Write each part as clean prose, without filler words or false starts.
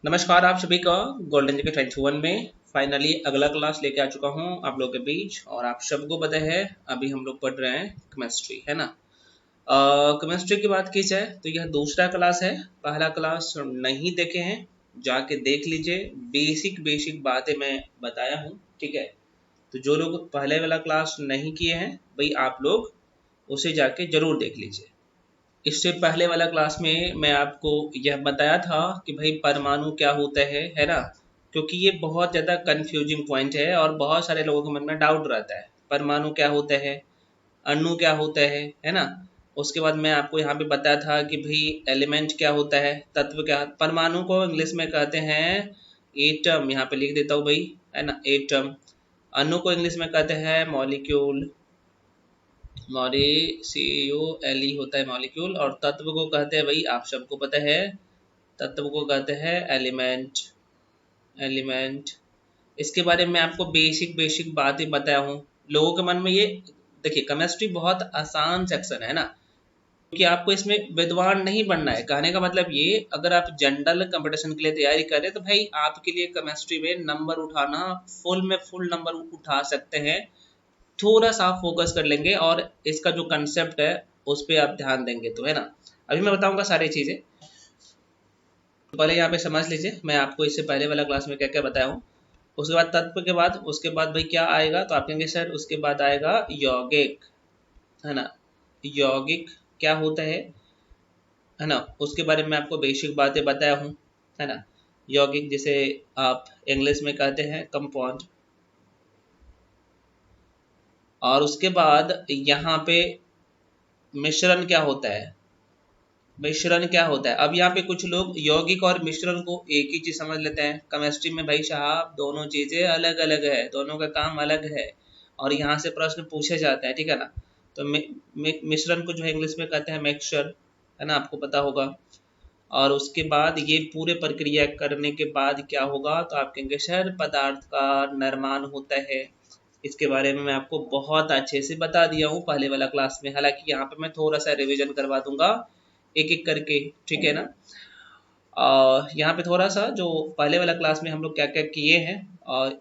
नमस्कार आप सभी का गोल्डन जी के 21 में फाइनली अगला क्लास लेके आ चुका हूँ आप लोगों के बीच। और आप सबको पता है अभी हम लोग पढ़ रहे हैं केमिस्ट्री, है ना। केमिस्ट्री की बात की जाए तो यह दूसरा क्लास है। पहला क्लास नहीं देखे हैं, जाके देख लीजिए। बेसिक बेसिक बातें मैं बताया हूँ, ठीक है। तो जो लोग पहले वाला क्लास नहीं किए हैं भाई, आप लोग उसे जाके जरूर देख लीजिए। इससे पहले वाला क्लास में मैं आपको यह बताया था कि भाई परमाणु क्या होता है ना। क्योंकि ये बहुत ज़्यादा कंफ्यूजिंग पॉइंट है और बहुत सारे लोगों के मन में डाउट रहता है, परमाणु क्या होता है, अणु क्या होता है ना। उसके बाद मैं आपको यहाँ पे बताया था कि भाई एलिमेंट क्या होता है, तत्व क्या। परमाणु को इंग्लिश में कहते हैं एटम, यहाँ पे लिख देता हूँ भाई, है ना, एटम। अणु को इंग्लिश में कहते हैं मॉलिक्यूल, मॉलिक्यूल होता है मॉलिक्यूल। और तत्व को कहते हैं भाई, आप सबको पता है, तत्व को कहते हैं एलिमेंट, एलिमेंट। इसके बारे में आपको बेसिक बेसिक बातें बताया हूँ। लोगों के मन में ये देखिए, केमिस्ट्री बहुत आसान सेक्शन है ना, क्योंकि आपको इसमें विद्वान नहीं बनना है। कहने का मतलब ये, अगर आप जनरल कंपटीशन के लिए तैयारी कर रहे हैं तो भाई आपके लिए केमिस्ट्री में नंबर उठाना, फुल में फुल नंबर उठा सकते हैं। थोड़ा सा फोकस कर लेंगे और इसका जो कंसेप्ट है उस पर आप ध्यान देंगे तो, है ना। अभी मैं बताऊंगा सारी चीजें, तो पहले यहाँ पे समझ लीजिए मैं आपको इससे पहले वाला क्लास में क्या क्या बताया हूँ। उसके बाद तत्व के बाद, उसके बाद भाई क्या आएगा, तो आप कहेंगे सर उसके बाद आएगा यौगिक, है ना। यौगिक क्या होता है ना, उसके बारे में आपको बेसिक बातें बताया हूँ, है ना। यौगिक जिसे आप इंग्लिश में कहते हैं कंपाउंड। और उसके बाद यहाँ पे मिश्रण क्या होता है, मिश्रण क्या होता है। अब यहाँ पे कुछ लोग यौगिक और मिश्रण को एक ही चीज समझ लेते हैं। केमिस्ट्री में भाई साहब दोनों चीजें अलग अलग है, दोनों का काम अलग है और यहाँ से प्रश्न पूछे जाते हैं, ठीक है ना। तो मिश्रण को जो है इंग्लिश में कहते हैं मिक्सचर, है ना, आपको पता होगा। और उसके बाद ये पूरे प्रक्रिया करने के बाद क्या होगा, तो आप कहेंगे सर पदार्थ का निर्माण होता है। इसके बारे में मैं आपको बहुत अच्छे से बता दिया हूँ पहले वाला क्लास में, हालांकि यहाँ पे मैं थोड़ा सा रिवीजन करवा दूंगा एक एक करके, ठीक है ना। यहाँ पे थोड़ा सा जो पहले वाला क्लास में हम लोग क्या क्या किए हैं, और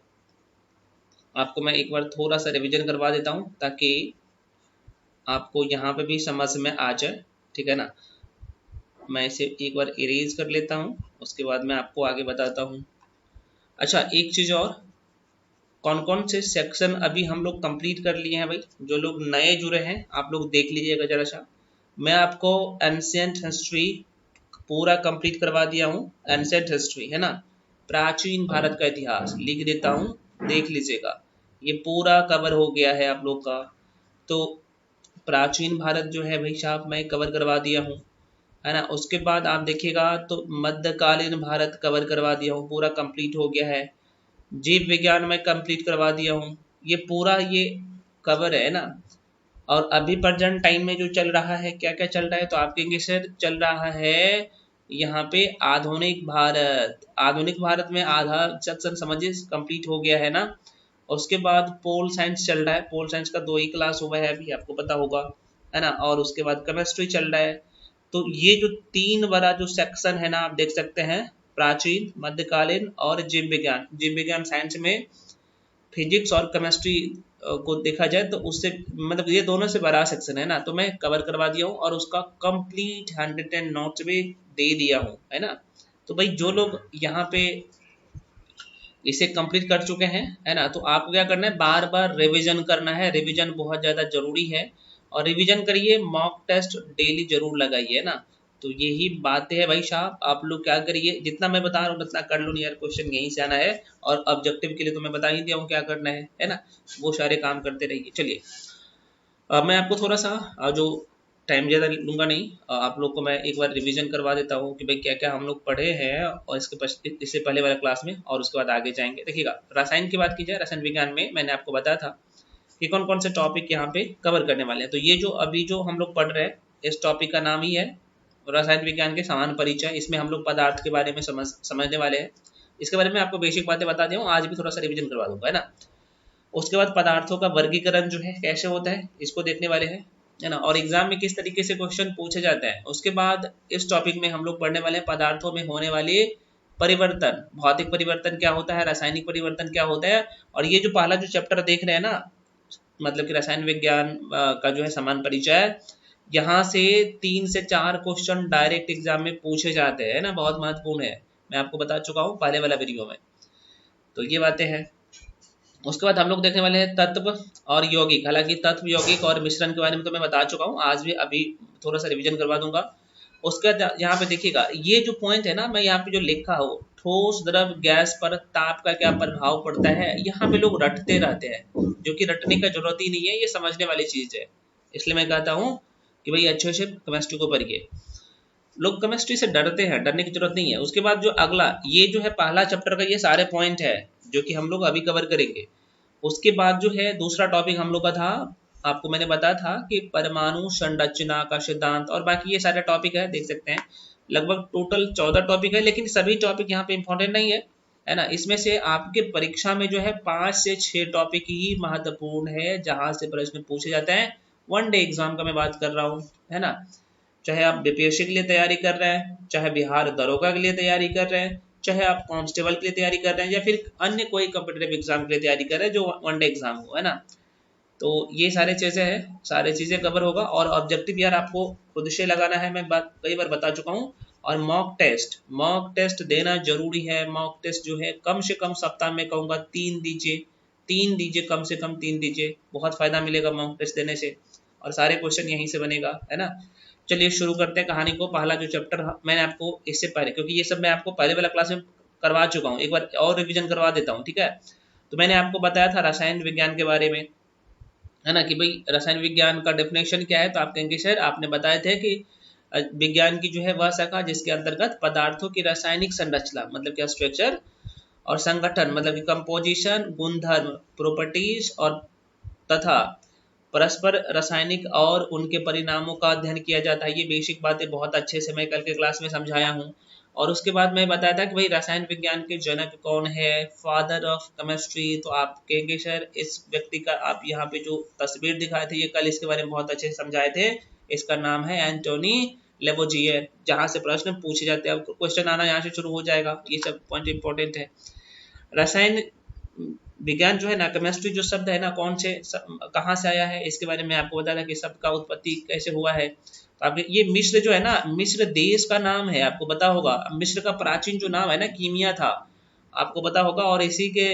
आपको मैं एक बार थोड़ा सा रिवीजन करवा देता हूँ ताकि आपको यहाँ पे भी समझ में आ जाए, ठीक है ना। मैं इसे एक बार इरेज कर लेता हूँ, उसके बाद मैं आपको आगे बताता हूँ। अच्छा एक चीज़ और, कौन कौन से सेक्शन अभी हम लोग कंप्लीट कर लिए हैं भाई। जो लोग नए जुड़े हैं आप लोग देख लीजिएगा जरा सा। मैं आपको एंशिएंट हिस्ट्री पूरा कंप्लीट करवा दिया हूँ। एंशिएंट हिस्ट्री है ना, प्राचीन भारत का इतिहास लिख देता हूँ, देख लीजिएगा। ये पूरा कवर हो गया है आप लोग का। तो प्राचीन भारत जो है भाई साहब मैं कवर करवा दिया हूँ, है ना। उसके बाद आप देखिएगा तो मध्यकालीन भारत कवर करवा दिया हूँ, पूरा कंप्लीट हो गया है। जीव विज्ञान में कंप्लीट करवा दिया हूँ, ये पूरा ये कवर है ना। और अभी प्रेजेंट टाइम में जो चल रहा है, क्या क्या चल रहा है, तो आप कहेंगे सर चल रहा है यहाँ पे आधुनिक भारत। आधुनिक भारत में आधा सेक्शन समझिए कंप्लीट हो गया है ना। उसके बाद पोल साइंस चल रहा है, पोल साइंस का 2 ही क्लास हुआ है अभी, आपको पता होगा, है ना। और उसके बाद केमिस्ट्री चल रहा है। तो ये जो 3 बड़ा जो सेक्शन है ना, आप देख सकते हैं, प्राचीन, मध्यकालीन और जीव विज्ञान। जीव विज्ञान साइंस में फिजिक्स और केमिस्ट्री को देखा जाए तो उससे मतलब ये दोनों से बड़ा सेक्शन है ना, तो मैं कवर करवा दिया हूँ और उसका कंप्लीट 110 नोट्स भी दे दिया हूँ, है ना। तो भाई जो लोग यहाँ पे इसे कंप्लीट कर चुके हैं, है ना, तो आपको क्या करना है, बार बार रिवीजन करना है। रिवीजन बहुत ज़्यादा जरूरी है और रिवीजन करिए, मॉक टेस्ट डेली जरूर लगाइए ना। तो यही बातें है भाई साहब, आप लोग क्या करिए, जितना मैं बता रहा हूँ उतना कर लो नहीं यार, क्वेश्चन यहीं से आना है। और ऑब्जेक्टिव के लिए तो मैं बता ही दिया हूँ क्या करना है ना। वो सारे काम करते रहिए। चलिए मैं आपको थोड़ा सा जो टाइम ज़्यादा लूँगा नहीं, आप लोग को मैं एक बार रिवीजन करवा देता हूँ कि भाई क्या क्या हम लोग पढ़े हैं और इससे पहले वाला क्लास में, और उसके बाद आगे जाएंगे। देखिएगा रसायन की बात की जाए, रसायन विज्ञान में मैंने आपको बताया था कि कौन कौन से टॉपिक यहाँ पे कवर करने वाले हैं। तो ये जो अभी जो हम लोग पढ़ रहे हैं, इस टॉपिक का नाम ही है रसायन विज्ञान के समान परिचय। इसमें हम लोग पदार्थ के बारे में समझने वाले हैं। इसके बारे में आपको बेसिक बातें बता दिया हूँ, आज भी थोड़ा सा रिविजन करवा दूंगा, है ना। उसके बाद पदार्थों का वर्गीकरण जो है कैसे होता है, इसको देखने वाले हैं, है ना। और एग्जाम में किस तरीके से क्वेश्चन पूछे जाते हैं। उसके बाद इस टॉपिक में हम लोग पढ़ने वाले हैं पदार्थों में होने वाली परिवर्तन, भौतिक परिवर्तन क्या होता है, रासायनिक परिवर्तन क्या होता है। और ये जो पहला जो चैप्टर देख रहे हैं ना, मतलब कि रसायन विज्ञान का जो है समान परिचय, यहाँ से 3 से 4 क्वेश्चन डायरेक्ट एग्जाम में पूछे जाते हैं ना, बहुत महत्वपूर्ण है, मैं आपको बता चुका हूँ पहले वाला वीडियो में। तो ये बातें हैं। उसके बाद हम लोग देखने वाले हैं तत्व और यौगिक। हालांकि तत्व, यौगिक और मिश्रण के बारे में तो मैं बता चुका हूँ, आज भी अभी थोड़ा सा रिवीजन करवा दूंगा। उसके बाद यहाँ पे देखिएगा, ये जो पॉइंट है ना, मैं यहाँ पे जो लिखा हो, ठोस द्रव गैस पर ताप का क्या प्रभाव पड़ता है, यहाँ पे लोग रटते रहते हैं, जो कि रटने का जरूरत ही नहीं है, ये समझने वाली चीज है। इसलिए मैं कहता हूँ कि भाई अच्छे से केमिस्ट्री को पढ़िए। लोग केमिस्ट्री से डरते हैं, डरने की जरूरत नहीं है। उसके बाद जो अगला, ये जो है पहला चैप्टर का ये सारे पॉइंट है जो कि हम लोग अभी कवर करेंगे। उसके बाद जो है दूसरा टॉपिक हम लोग का था, आपको मैंने बताया था कि परमाणु संरचना का सिद्धांत, और बाकी ये सारे टॉपिक है, देख सकते हैं लगभग टोटल 14 टॉपिक है, लेकिन सभी टॉपिक यहाँ पे इंपॉर्टेंट नहीं है ना। इसमें से आपके परीक्षा में जो है 5 से 6 टॉपिक ही महत्वपूर्ण है, जहां से प्रश्न पूछे जाते हैं। वन डे एग्जाम का मैं बात कर रहा हूँ, है ना। चाहे आप बीपीएससी के लिए तैयारी कर रहे हैं, चाहे बिहार दरोगा के लिए तैयारी कर रहे हैं, चाहे आप कांस्टेबल के लिए तैयारी कर रहे हैं, या फिर अन्य कोई कॉम्पिटिटिव एग्जाम के लिए तैयारी कर रहे हैं जो वन डे एग्जाम हो, है ना। तो ये सारे चीजें हैं, सारी चीजें कवर होगा। और ऑब्जेक्टिव यार आपको खुद से लगाना है, मैं बात कई बार बता चुका हूँ। और मॉक टेस्ट देना जरूरी है। मॉक टेस्ट जो है कम से कम सप्ताह में कहूँगा 3 दीजिए, 3 दीजिए, कम से कम 3 दीजिए, बहुत फायदा मिलेगा मॉक टेस्ट देने से, और सारे क्वेश्चन यहीं से बनेगा, है ना। चलिए शुरू करते हैं कहानी को। पहला जो चैप्टर मैंने आपको इससे पहले, क्योंकि ये सब मैं आपको पहले वाला क्लास में करवा चुका हूँ, एक बार और रिवीजन करवा देता हूँ, ठीक है। तो मैंने आपको बताया था रसायन विज्ञान के बारे में, है ना, कि भाई रसायन विज्ञान का डेफिनेशन क्या है। तो आप कहेंगे सर आपने बताए थे कि विज्ञान की जो है वह शाखा जिसके अंतर्गत पदार्थों की रासायनिक संरचना, मतलब क्या स्ट्रक्चर, और संगठन, मतलब कि कंपोजिशन, गुणधर्म, प्रॉपर्टीज, और तथा परस्पर रासायनिक और उनके परिणामों का अध्ययन किया जाता है। ये बेसिक बातें बहुत अच्छे से मैं कल के क्लास में समझाया हूँ। और उसके बाद मैं बताया था कि भाई रसायन विज्ञान के जनक कौन है, फादर ऑफ केमिस्ट्री। तो आप कहेंगे सर इस व्यक्ति का आप यहाँ पे जो तस्वीर दिखाए थे, ये कल इसके बारे में बहुत अच्छे से समझाए थे। इसका नाम है एंटोनी लेवोजियर, जहाँ से प्रश्न पूछे जाते हैं। अब क्वेश्चन आना यहाँ से शुरू हो जाएगा, ये सब पॉइंट इंपॉर्टेंट है। रसायन विज्ञान जो है ना, केमिस्ट्री जो शब्द है ना, कौन से कहाँ से आया है, इसके बारे में आपको बताया था कि शब्द का उत्पत्ति कैसे हुआ है। तो आप ये मिस्र जो है ना, मिस्र देश का नाम है, आपको पता होगा। मिस्र का प्राचीन जो नाम है ना, कीमिया था, आपको पता होगा। और इसी के,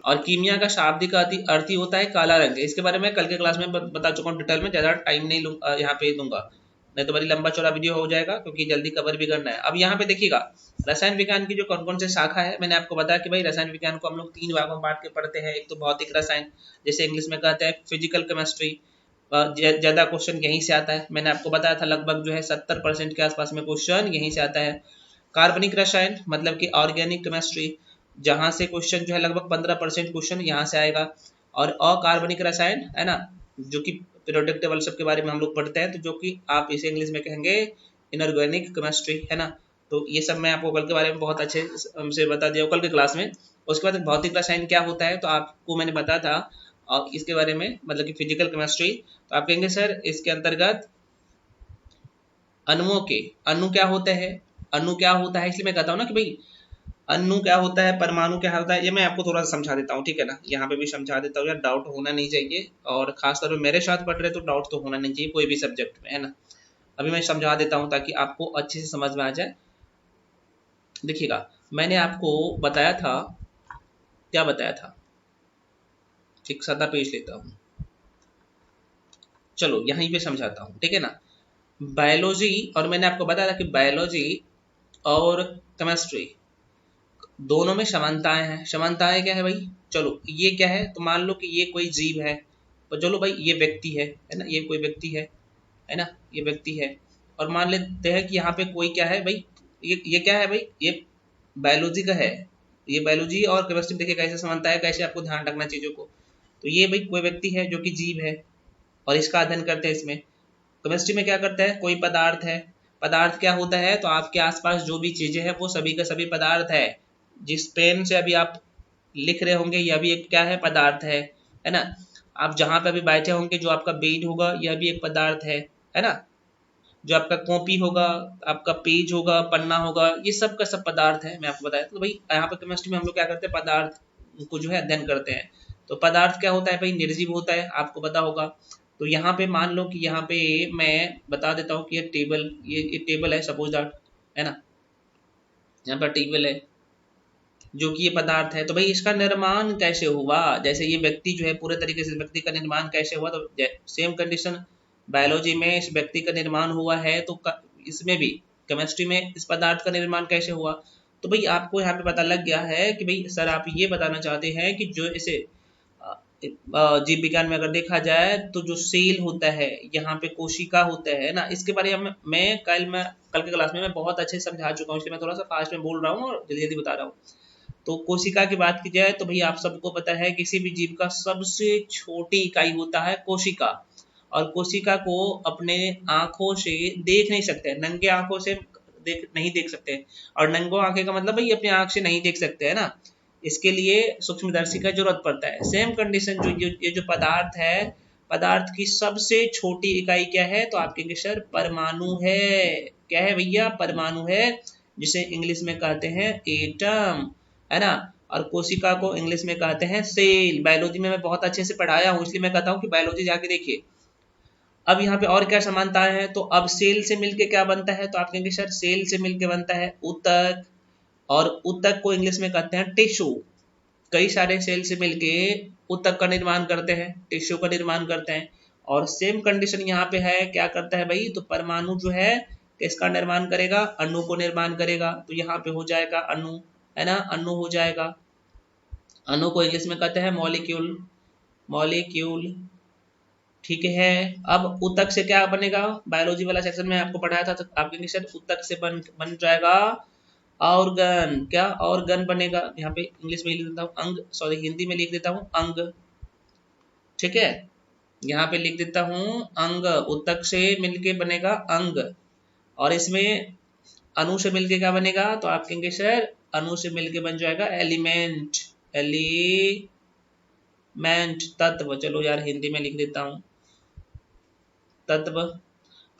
और कीमिया का शाब्दिक अर्थ ही होता है काला रंग। इसके बारे में कल के क्लास में बता चुका हूँ डिटेल में, ज्यादा टाइम नहीं यहाँ पे दूंगा, नहीं तो बड़ी लंबा चौड़ा वीडियो हो जाएगा, क्योंकि जल्दी कवर भी करना है। अब यहाँ पे देखिएगा रसायन विज्ञान की जो कौन कौन से शाखा है, मैंने आपको बताया कि भाई रसायन विज्ञान को हम लोग 3 भागों में बांट के पढ़ते हैं। एक तो भौतिक रसायन, जैसे इंग्लिश में कहते हैं फिजिकल केमिस्ट्री, ज्यादा क्वेश्चन यहीं से आता है। मैंने आपको बताया था लगभग जो है 70% के आसपास में क्वेश्चन यहीं से आता है। कार्बनिक रसायन, मतलब कि ऑर्गेनिक केमिस्ट्री, जहां से क्वेश्चन जो है लगभग 15% क्वेश्चन यहाँ से आएगा। और अकार्बनिक रसायन, है ना, जो कि पीरियोडिक टेबल सब के बारे में हम लोग पढ़ते हैं, तो जो कि आप इसे इंग्लिश में कहेंगे इनऑर्गेनिक केमिस्ट्री, है ना। तो ये सब मैं आपको कल के बारे में बहुत अच्छे से बता दिया कल के क्लास में। उसके बाद भौतिक रसायन क्या होता है, तो आपको मैंने बताया था और इसके बारे में, मतलब कि फिजिकल केमिस्ट्री। तो आप कहेंगे सर इसके अंतर्गत अणुओं के, अणु क्या होते हैं, अणु क्या होता है, इसलिए मैं कहता हूँ ना कि भाई अणु क्या होता है, परमाणु क्या होता है, ये मैं आपको थोड़ा सा समझा देता हूँ, ठीक है ना। यहाँ पे भी समझा देता हूँ यार, डाउट होना नहीं चाहिए, और खासतौर पर मेरे साथ पढ़ रहे तो डाउट तो होना नहीं चाहिए कोई भी सब्जेक्ट में, है ना। अभी मैं समझा देता हूँ ताकि आपको अच्छे से समझ में आ जाए। देखिएगा मैंने आपको बताया था, क्या बताया था, एक सादा पेज लेता हूँ, चलो यहीं पे समझाता हूँ, ठीक है ना। बायोलॉजी, और मैंने आपको बताया था कि बायोलॉजी और केमिस्ट्री दोनों में समानताएं हैं। समानताएं क्या है भाई, चलो ये क्या है, तो मान लो कि ये कोई जीव है, तो चलो भाई ये व्यक्ति है ना, ये कोई व्यक्ति है ना, ये व्यक्ति है। और मान लेते हैं कि यहाँ पे कोई क्या है भाई, ये क्या है भाई, ये बायोलॉजी का है। ये बायोलॉजी और केमिस्ट्री देखिए कैसे समानता है, कैसे आपको ध्यान रखना चीजों को। तो ये भाई कोई व्यक्ति है जो कि जीव है, और इसका अध्ययन करते हैं। इसमें केमिस्ट्री में क्या करता है, कोई पदार्थ है। पदार्थ क्या होता है, तो आपके आसपास जो भी चीजें हैं वो सभी का सभी पदार्थ है। जिस पेन से अभी आप लिख रहे होंगे यह भी एक क्या है, पदार्थ है ना। आप जहां पे अभी बैठे होंगे जो आपका बेड होगा यह भी एक पदार्थ है ना। जो आपका कॉपी होगा, आपका पेज होगा, पन्ना होगा, ये सब का सब पदार्थ है। मैं आपको बताया तो भाई यहाँ पे केमिस्ट्री में हम लोग क्या करते हैं, पदार्थ को जो है अध्ययन करते हैं। तो पदार्थ क्या होता है भाई, निर्जीव होता है, आपको पता होगा। तो यहाँ पे मान लो कि यहाँ पे मैं बता देता हूँ कि ये टेबल, ये टेबल है सपोज दैट, है ना, यहाँ पर टेबल है जो कि ये पदार्थ है। तो भाई इसका निर्माण कैसे हुआ, जैसे ये व्यक्ति जो है पूरे तरीके से व्यक्ति का निर्माण कैसे हुआ, तो सेम कंडीशन बायोलॉजी में इस व्यक्ति का निर्माण हुआ है, तो इसमें भी केमिस्ट्री में इस पदार्थ का निर्माण कैसे हुआ। तो भाई आपको यहाँ पे पता लग गया है कि भाई सर आप ये बताना चाहते हैं कि जो इसे जीव विज्ञान में अगर देखा जाए तो जो सेल होता है, यहाँ पे कोशिका होता है ना, इसके बारे में मैं कल के क्लास में मैं बहुत अच्छे से समझा चुका हूँ, इसलिए मैं थोड़ा सा फास्ट में बोल रहा हूँ और जल्दी जल्दी बता रहा हूँ। तो कोशिका की बात की जाए तो भाई आप सबको पता है किसी भी जीव का सबसे छोटी इकाई होता है कोशिका, और कोशिका को अपने आंखों से देख नहीं सकते, नंगे आंखों से नहीं देख सकते। और नंगो आंखें का मतलब भाई अपनी आंख से नहीं देख सकते है ना, इसके लिए सूक्ष्मदर्शी का जरूरत पड़ता है। सेम कंडीशन ये जो पदार्थ है, पदार्थ की सबसे छोटी इकाई क्या है, तो आप कहेंगे सर परमाणु है। क्या है भैया, परमाणु है, जिसे इंग्लिश में कहते हैं एटम, है ना। और कोशिका को इंग्लिश में कहते हैं सेल। बायोलॉजी में मैं बहुत अच्छे से पढ़ाया हूँ, इसलिए मैं कहता हूँ कि बायोलॉजी जाके देखिए। अब यहाँ पे और क्या समानताएं हैं, तो अब सेल से मिलके क्या बनता है, तो आप कहेंगे सर सेल से मिलके बनता है ऊतक, और ऊतक को इंग्लिश में कहते हैं टिश्यू। कई सारे सेल से मिलके ऊतक का निर्माण करते हैं, टिश्यू का निर्माण करते हैं। और सेम कंडीशन यहाँ पे है, क्या करता है भाई, तो परमाणु जो है किसका निर्माण करेगा, अणु को निर्माण करेगा। तो यहाँ पे हो जाएगा अणु, है ना, अणु हो जाएगा। अणु को इंग्लिश में कहते हैं मॉलिक्यूल, मॉलिक्यूल, ठीक है। अब ऊतक से क्या बनेगा, बायोलॉजी वाला सेक्शन में आपको पढ़ाया था, तो आप कहेंगे सर ऊतक से बन जाएगा ऑर्गन। क्या ऑर्गन बनेगा, यहाँ पे इंग्लिश में लिख देता हूँ अंग, सॉरी हिंदी में लिख देता हूँ अंग, ठीक है, यहाँ पे लिख देता हूँ अंग। ऊतक से मिलके बनेगा अंग, और इसमें अणु से मिलके क्या बनेगा, तो आप कहेंगे सर अणु से मिलके बन जाएगा एलिमेंट, एलिमेंट तत्व। चलो यार हिंदी में लिख देता हूँ तत्व।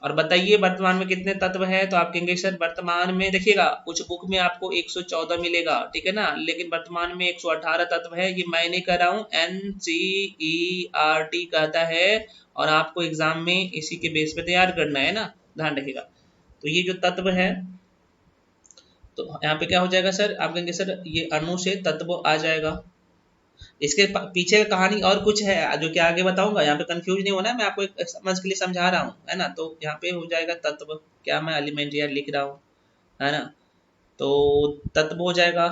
और बताइए वर्तमान में कितने तत्व है, तो आप कहेंगे सर वर्तमान में देखिएगा कुछ बुक में आपको 114 मिलेगा, ठीक है ना, लेकिन वर्तमान में 118 तत्व है। ये मैं नहीं कर रहा हूँ, NCERT कहता है, और आपको एग्जाम में इसी के बेस पे तैयार करना है ना, ध्यान रखिएगा। तो ये जो तत्व है, तो यहाँ पे क्या हो जाएगा सर, आप कहेंगे सर ये अणु से तत्व आ जाएगा। इसके पीछे का कहानी और कुछ है जो कि आगे बताऊंगा, यहाँ पे कंफ्यूज नहीं होना है, मैं आपको एक समझ के लिए समझा रहा हूँ, है ना। तो यहाँ पे हो जाएगा तत्व, क्या मैं एलिमेंट यार लिख रहा हूँ, है ना। तो तत्व हो जाएगा,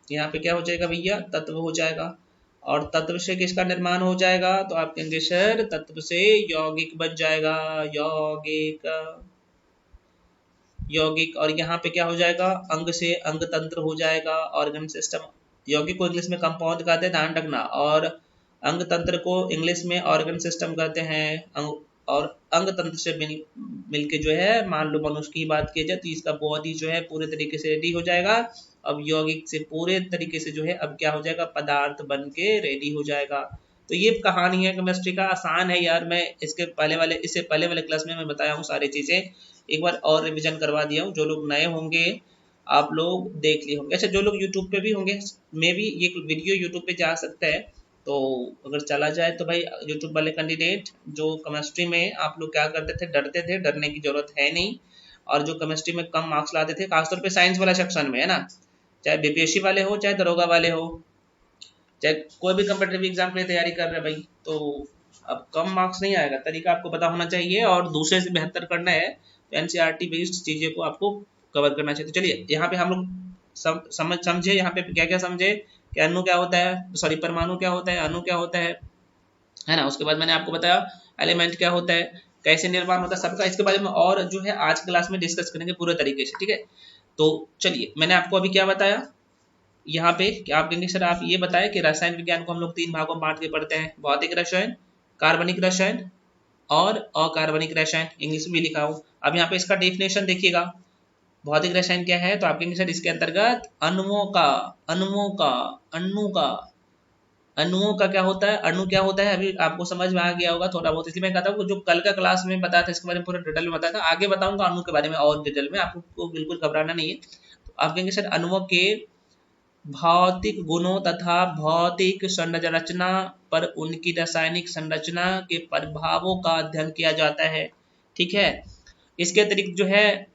यहाँ पे क्या हो जाएगा भैया, तत्व हो जाएगा। और तत्व से किसका निर्माण हो जाएगा, तो आप कहेंगे सर तत्व से यौगिक बन जाएगा, यौगिक, यौगिक। और यहाँ पे क्या हो जाएगा, अंग से अंग तंत्र हो जाएगा, ऑर्गन सिस्टम। यौगिक को इंग्लिश में कंपाउंड कहते हैं, ध्यान रखना, और अंग तंत्र को इंग्लिश में ऑर्गन सिस्टम कहते हैं। और अंग तंत्र से मिलके जो है, मान लो मनुष्य की बात की जाए तो इसका बॉडी जो है पूरे तरीके से रेडी हो जाएगा। अब यौगिक से पूरे तरीके से जो है अब क्या हो जाएगा, पदार्थ बन के रेडी हो जाएगा। तो ये कहानी है केमिस्ट्री का, आसान है यार, मैं इससे पहले वाले क्लास में मैं बताया हूँ सारी चीजें, एक बार और रिवीजन करवा दिया हूँ। जो लोग नए होंगे आप लोग देख लिए होंगे। अच्छा जो लोग यूट्यूब पे भी होंगे, मे भी ये वीडियो यूट्यूब पे जा सकता है, तो अगर चला जाए तो भाई यूट्यूब वाले कैंडिडेट जो केमिस्ट्री में आप लोग क्या करते थे, डरते थे, डरने की जरूरत है नहीं। और जो केमिस्ट्री में कम मार्क्स लाते थे, खासतौर पे साइंस वाला सेक्शन में, है ना, चाहे बीपीएससी वाले हो, चाहे दरोगा वाले हो, चाहे कोई भी कम्पिटिटिव एग्जाम के लिए तैयारी कर रहे हैं भाई, तो अब कम मार्क्स नहीं आएगा, तरीका आपको पता होना चाहिए और दूसरे से बेहतर करना है, तो एनसीईआरटी बेस्ड चीजें को आपको कवर करना चाहिए। तो चलिए यहाँ पे हम लोग समझे यहाँ पे क्या क्या समझे कि अणु क्या होता है, सॉरी परमाणु क्या होता है, अणु क्या होता है ना। उसके बाद मैंने आपको बताया एलिमेंट क्या होता है, कैसे निर्माण होता है सबका, इसके बारे में और जो है आज क्लास में डिस्कस करेंगे पूरे तरीके से, ठीक है। तो चलिए मैंने आपको अभी क्या बताया यहाँ पे, क्या आप कहेंगे सर आप ये बताएं कि रसायन विज्ञान को हम लोग 3 भागों में बांट के पढ़ते हैं, भौतिक रसायन, कार्बनिक रसायन और अकार्बनिक रसायन, इंग्लिश में लिखा हो। अब यहाँ पे इसका डेफिनेशन देखिएगा, भौतिक रसायन क्या है, तो आप कहेंगे सर इसके अंतर्गत अणुओं का अणुओं का क्या होता है, अणु क्या होता है अभी आपको समझ में आ गया होगा थोड़ा बहुत, इसलिए मैं कहता हूँ जो कल का क्लास में बताया था इसके बारे में पूरा डिटेल में बताया था, आगे बताऊंगा अणु के बारे में और डिटेल में, आपको बिल्कुल घबराना नहीं है। तो आप कहेंगे सर अणुओं के भौतिक गुणों तथा भौतिक संरचना पर उनकी रासायनिक संरचना के प्रभावों का अध्ययन किया जाता है, ठीक है। इसके अतिरिक्त जो है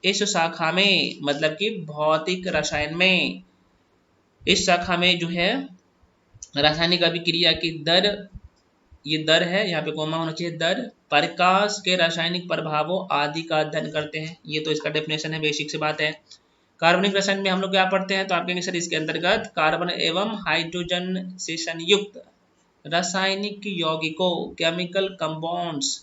इस शाखा में मतलब कि भौतिक रसायन में, इस शाखा में जो है रासायनिक अभिक्रिया की दर, ये दर है यहाँ पे कोमा होना चाहिए, दर, प्रकाश के रासायनिक प्रभावों आदि का अध्ययन करते हैं। ये तो इसका डेफिनेशन है, बेसिक सी बात है। कार्बनिक रसायन में हम लोग क्या पढ़ते हैं, तो आप कहेंगे सर इसके अंतर्गत कार्बन एवं हाइड्रोजन से संयुक्त रासायनिक यौगिकों, केमिकल कंपाउंड्स,